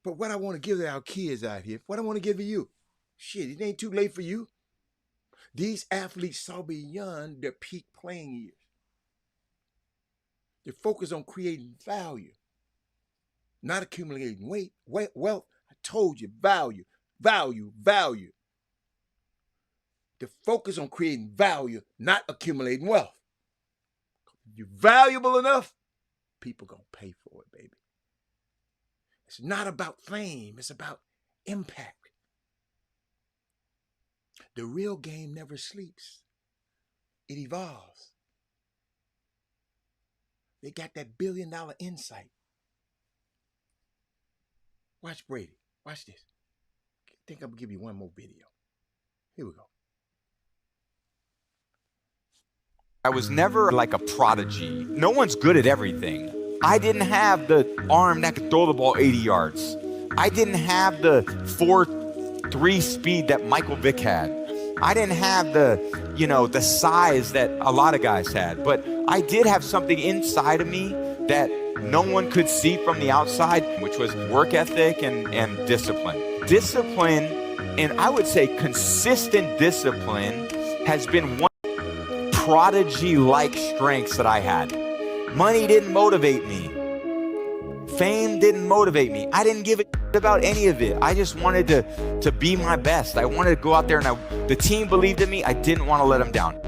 But what I want to give to our kids out here, what I want to give to you, shit, it ain't too late for you. These athletes saw beyond their peak playing years. They're focused on creating value, not accumulating wealth. I told you, value. They're focused on creating value, not accumulating wealth. If you're valuable enough, people gonna pay for it, baby. It's not about fame, it's about impact. The real game never sleeps. It evolves. They got that billion-dollar insight. Watch Brady. Watch this. I think I'm gonna give you one more video. Here we go. I was never like a prodigy. No one's good at everything. I didn't have the arm that could throw the ball 80 yards. I didn't have the 4.3 speed that Michael Vick had. I didn't have the size that a lot of guys had. But I did have something inside of me that no one could see from the outside, which was work ethic and discipline. Discipline, and I would say consistent discipline, has been one prodigy-like strengths that I had. Money didn't motivate me. Fame didn't motivate me. I didn't give a shit about any of it. I just wanted to be my best. I wanted to go out there and the team believed in me. I didn't want to let them down.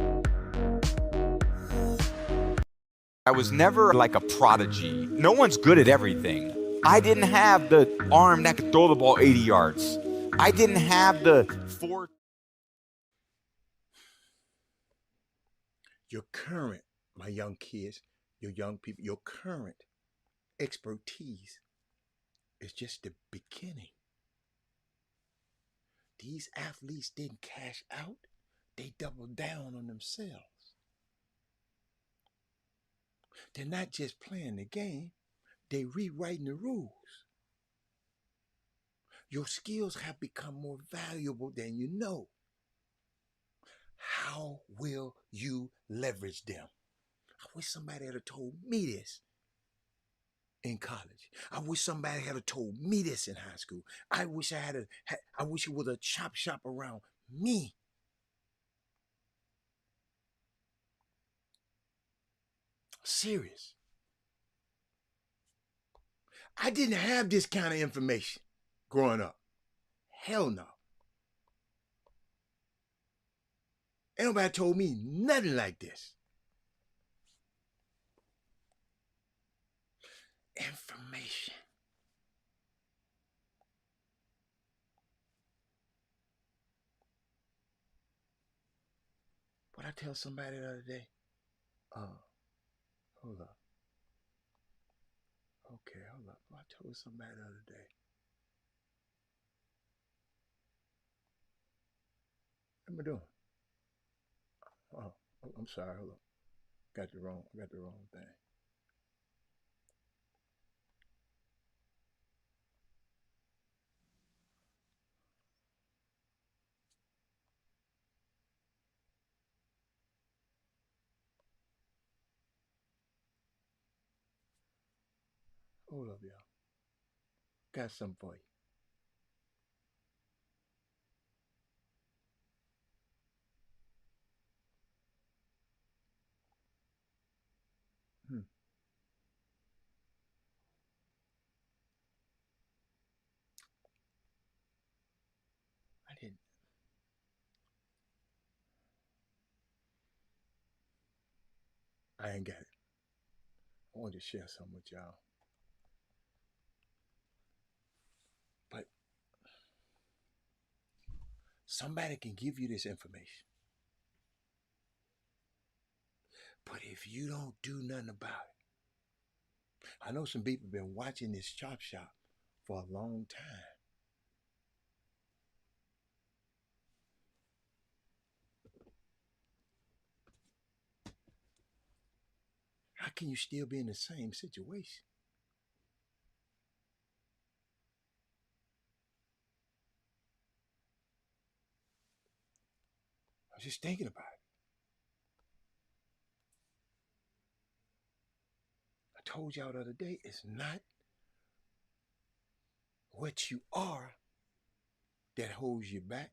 I was never like a prodigy. No one's good at everything. I didn't have the arm that could throw the ball 80 yards. I didn't have the Your current, my young kids, your young people, your current expertise is just the beginning. These athletes didn't cash out, they doubled down on themselves. They're not just playing the game, they're rewriting the rules. Your skills have become more valuable than you know. How will you leverage them? I wish somebody had told me this in college. I wish somebody had told me this in high school. I wish I wish it was a chop shop around me. Serious. I didn't have this kind of information growing up. Hell no. Ain't nobody told me nothing like this. Information. What I tell somebody the other day? Hold up. Okay, hold up. I told somebody the other day. am I doing? Oh, I'm sorry. Hold on. I got the wrong thing. Hold up, y'all. Got something for you. I didn't. I ain't got it. I wanted to share something with y'all. But somebody can give you this information. But if you don't do nothing about it, I know some people have been watching this Chop Shop for a long time. How can you still be in the same situation? I was just thinking about it. I told y'all the other day, it's not what you are that holds you back.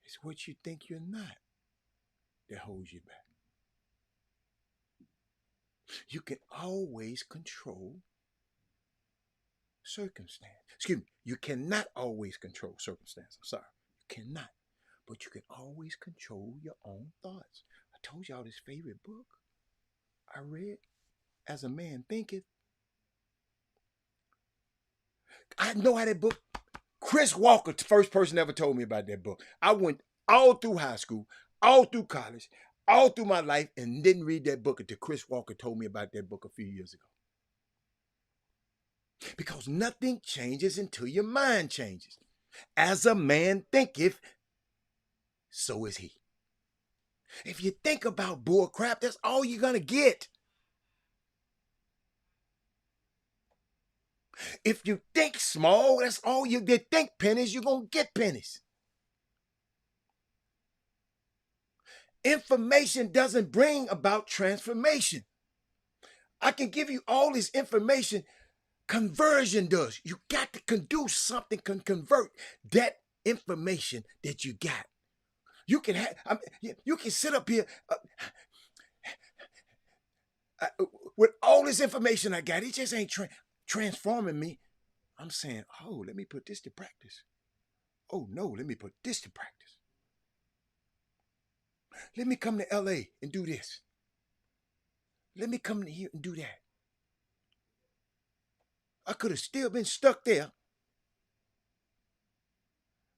It's what you think you're not that holds you back. You can always control circumstance. Excuse me, you cannot always control circumstance. I'm sorry. You cannot. But you can always control your own thoughts. I told y'all this favorite book I read, As a Man Thinketh. I know how that book, Chris Walker, the first person ever told me about that book. I went all through high school, all through college, all through my life, and didn't read that book until Chris Walker told me about that book a few years ago. Because nothing changes until your mind changes. As a man thinketh, so is he. If you think about bull crap, that's all you're going to get. If you think small, that's all you get. Think pennies, you're going to get pennies. Information doesn't bring about transformation. I can give you all this information. Conversion does. You got to do something, can convert that information that you got. You can have. You can sit up here with all this information I got. It just ain't transforming me. I'm saying, oh, let me put this to practice. Oh no, let me put this to practice. Let me come to LA and do this. Let me come to here and do that. I could have still been stuck there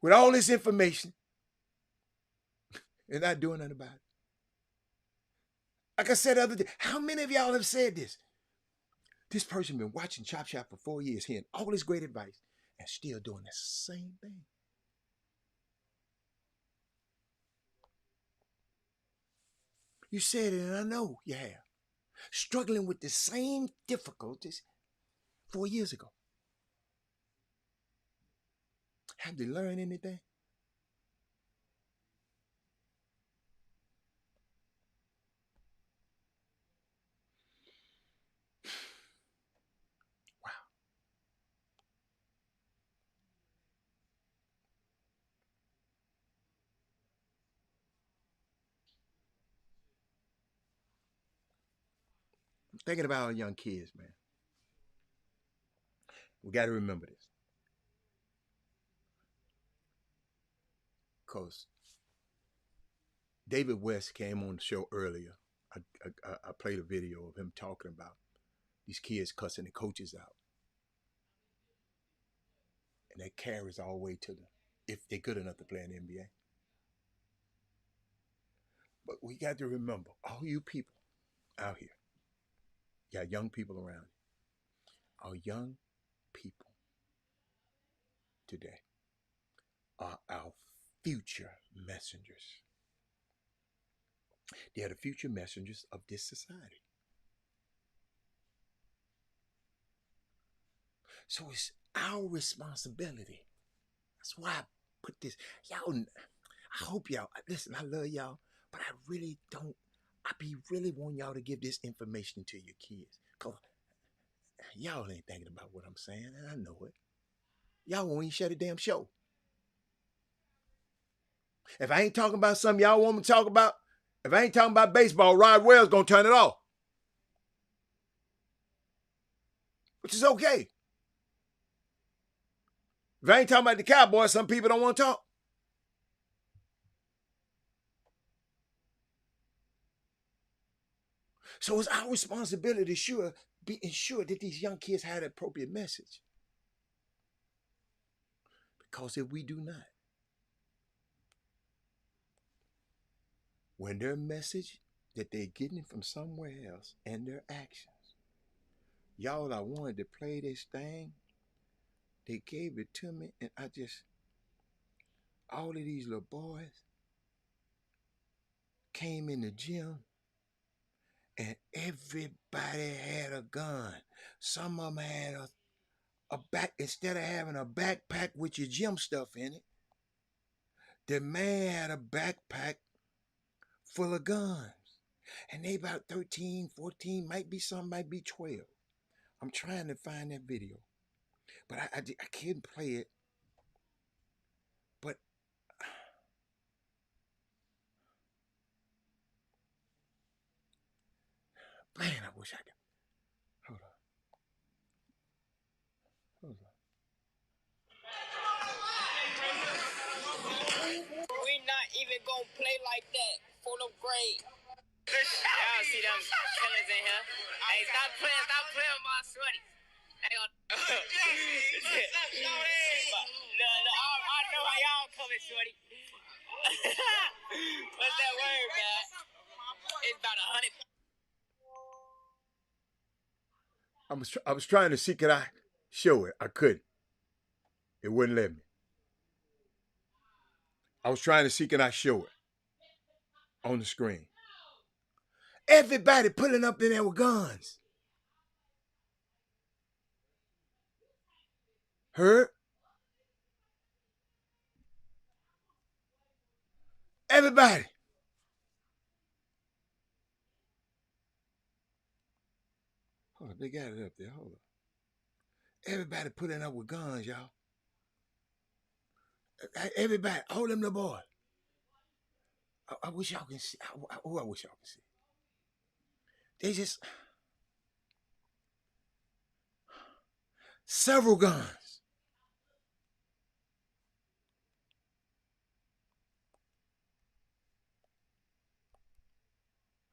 with all this information and not doing nothing about it. Like I said the other day, how many of y'all have said this? This person been watching Chop Shop for 4 years, hearing all this great advice, and still doing the same thing. You said it, and I know you have. Struggling with the same difficulties 4 years ago. Have they learned anything? Wow. I'm thinking about our young kids, man. We got to remember this. Because David West came on the show earlier. I played a video of him talking about these kids cussing the coaches out. And that carries all the way to if they're good enough to play in the NBA. But we got to remember, all you people out here, you got young people around you. Our young people today are our future messengers. They are the future messengers of this society. So it's our responsibility. That's why I put this. Y'all, I hope y'all, listen, I love y'all, but I really don't, I be really wanting y'all to give this information to your kids. Because y'all ain't thinking about what I'm saying, and I know it. Y'all won't even shut a damn show. If I ain't talking about something y'all want me to talk about, if I ain't talking about baseball, Rod Wells gonna turn it off. Which is okay. If I ain't talking about the Cowboys, some people don't want to talk. So it's our responsibility to ensure that these young kids have the appropriate message. Because if we do not, when their message that they're getting from somewhere else and their actions, y'all, I wanted to play this thing. They gave it to me, and all of these little boys came in the gym, and everybody had a gun. Some of them had a back, instead of having a backpack with your gym stuff in it, the man had a backpack full of guns. And they about 13, 14, some might be 12. I'm trying to find that video. But I can't play it. But man, I wish I could. Hold on. We not even gonna play like that for the grade. Y'all see them killers in here? Hey, stop playing with my sweaty. I know how y'all coming, shorty. What's that word, man? It's about 100. I was trying to see, could I show it? I couldn't. It wouldn't let me. I was trying to see, can I show it on the screen? Everybody pulling up in there with guns. Heard? Everybody. Hold up, they got it up there. Hold up. Everybody pulling up with guns, y'all. Everybody, all them little boys. I wish y'all can see. I wish y'all can see. They just several guns.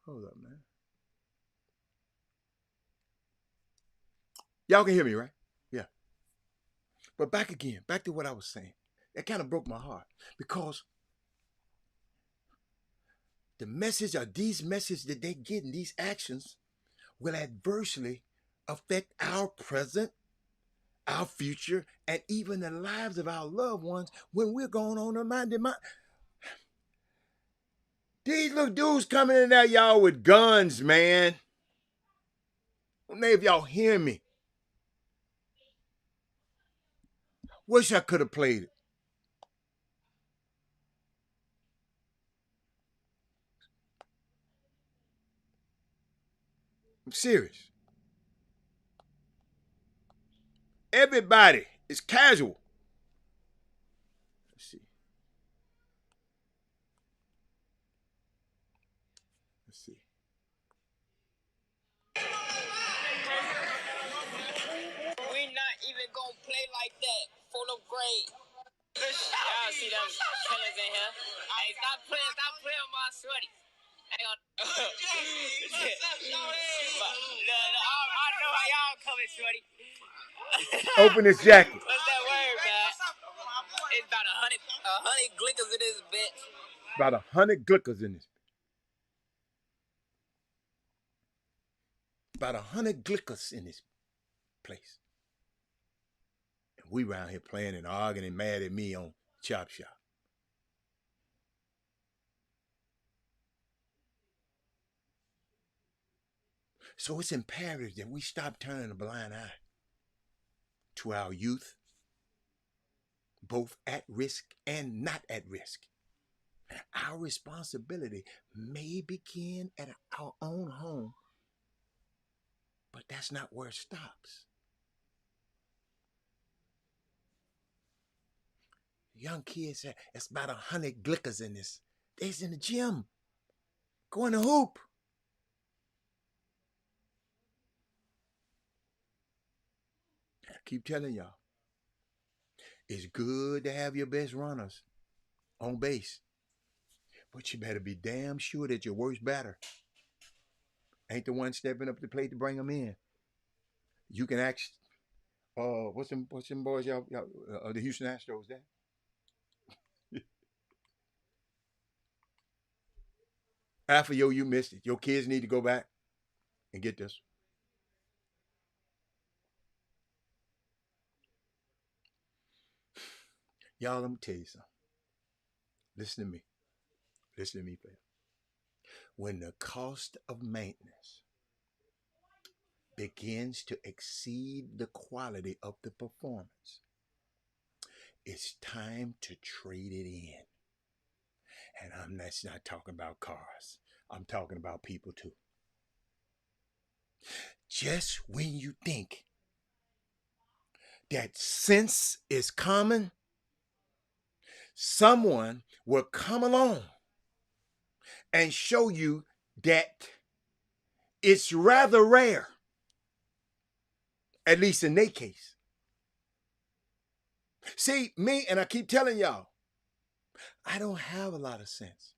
Hold up, man. Y'all can hear me, right? Yeah. But back to what I was saying. That kind of broke my heart because the message or these messages that they get in these actions will adversely affect our present, our future, and even the lives of our loved ones when we're going on a minded mind. These little dudes coming in there, y'all, with guns, man. I don't know if y'all hear me. Wish I could have played it. I'm serious. Everybody is casual. Let's see. We not even gonna play like that for the grade. Y'all see them killers in here? Hey, stop playing with my sweaty. I know how y'all coming, shorty. Open his jacket. What's that word, man? It's about 100 glickers in this bitch. About 100 glickers in this. About 100 glickers in this place. And we around here playing and arguing and mad at me on Chop Shop. So it's imperative that we stop turning a blind eye to our youth, both at risk and not at risk. Our responsibility may begin at our own home, but that's not where it stops. Young kids say, it's about 100 glickers in this. They's in the gym, going to hoop. I keep telling y'all, it's good to have your best runners on base, but you better be damn sure that your worst batter ain't the one stepping up the plate to bring them in. You can ask, what's them boys, y'all the Houston Astros, that? Half of you missed it. Your kids need to go back and get this. Y'all, let me tell you something. Listen to me. Listen to me, fam. When the cost of maintenance begins to exceed the quality of the performance, it's time to trade it in. And I'm not talking about cars. I'm talking about people too. Just when you think that sense is common, someone will come along and show you that it's rather rare, at least in their case. See, me, and I keep telling y'all, I don't have a lot of sense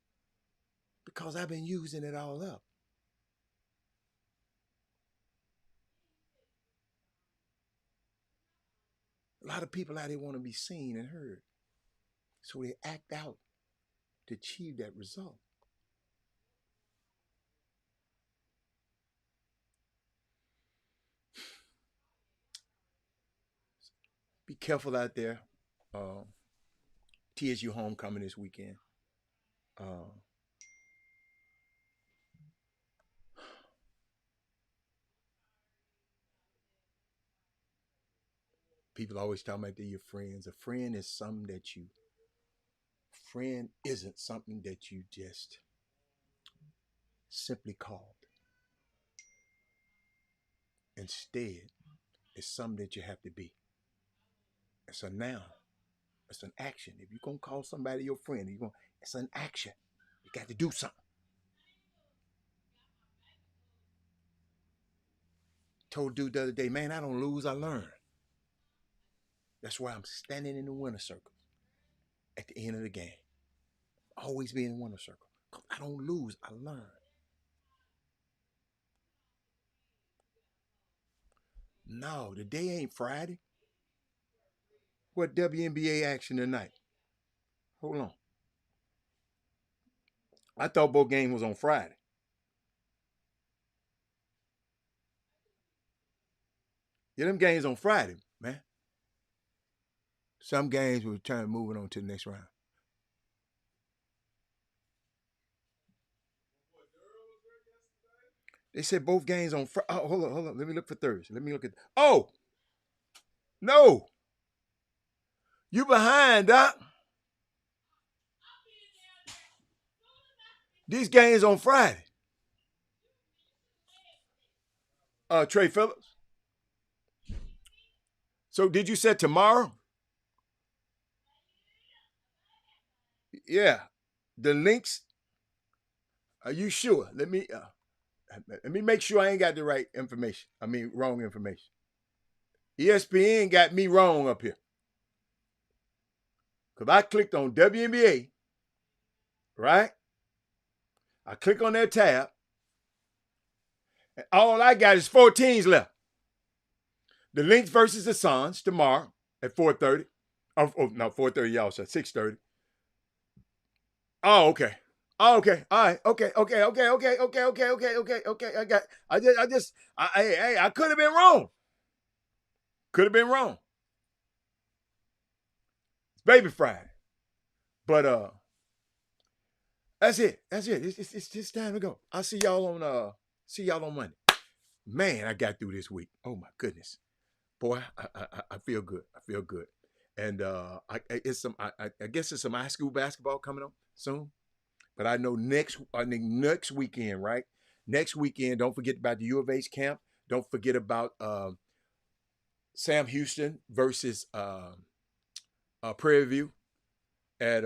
because I've been using it all up. A lot of people out there want to be seen and heard, so they act out to achieve that result. Be careful out there. TSU homecoming this weekend. People always talk about they're your friends. A friend is something that you, friend isn't something that you just simply called. Instead, it's something that you have to be. It's a noun. It's an action. If you're going to call somebody your friend, it's an action. You got to do something. Told dude the other day, man, I don't lose, I learn. That's why I'm standing in the winner circle at the end of the game. Always be in the winner circle. Because I don't lose, I learn. No, the day ain't Friday. What WNBA action tonight? Hold on. I thought both games was on Friday. Yeah, them games on Friday, man. Some games we're trying to move it on to the next round. They said both games on Friday. Oh, hold on. Let me look for Thursday. Let me look at. Oh, no. You behind, Doc. These games on Friday. Trey Phillips. So did you say tomorrow? Yeah. The links. Are you sure? Let me make sure I ain't got the right information. I mean, wrong information. ESPN got me wrong up here. Because I clicked on WNBA, right? I click on their tab, and all I got is 4 teams left. The Lynx versus the Suns tomorrow at 4:30. Oh, no, 4:30, y'all said 6:30. Oh, okay. Oh, okay. All right. Okay. I could have been wrong. Could have been wrong. It's Baby Friday. But that's it. It's time to go. I'll see y'all on Monday. man, I got through this week. Oh my goodness, boy, I feel good. I feel good. And I guess it's some high school basketball coming up soon. But I know next weekend, right? Next weekend, don't forget about the U of H camp. Don't forget about Sam Houston versus Prairie View at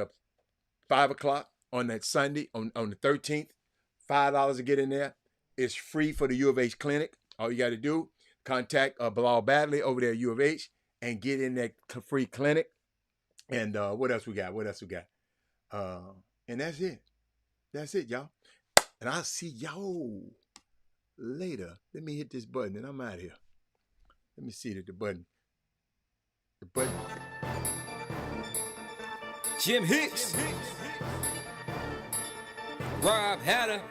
5 o'clock on that Sunday on the 13th. $5 to get in there. It's free for the U of H clinic. All you got to do, contact Bilal Badley over there at U of H and get in that free clinic. And what else we got? And that's it. That's it, y'all. And I'll see y'all later. Let me hit this button and I'm out of here. Let me see the button. The button. Jim Hicks. Rob Hatter.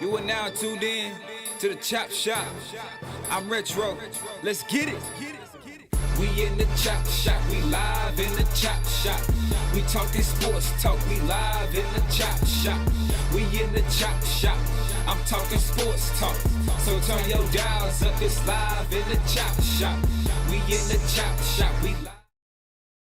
You are now tuned in to the Chop Shop. I'm Retro. Let's get it. We in the Chop Shop. We live in the Chop Shop. We talking sports talk. We live in the Chop Shop. We in the Chop Shop. I'm talking sports talk. So turn your dials up. It's live in the Chop Shop. We in the Chop Shop. We live.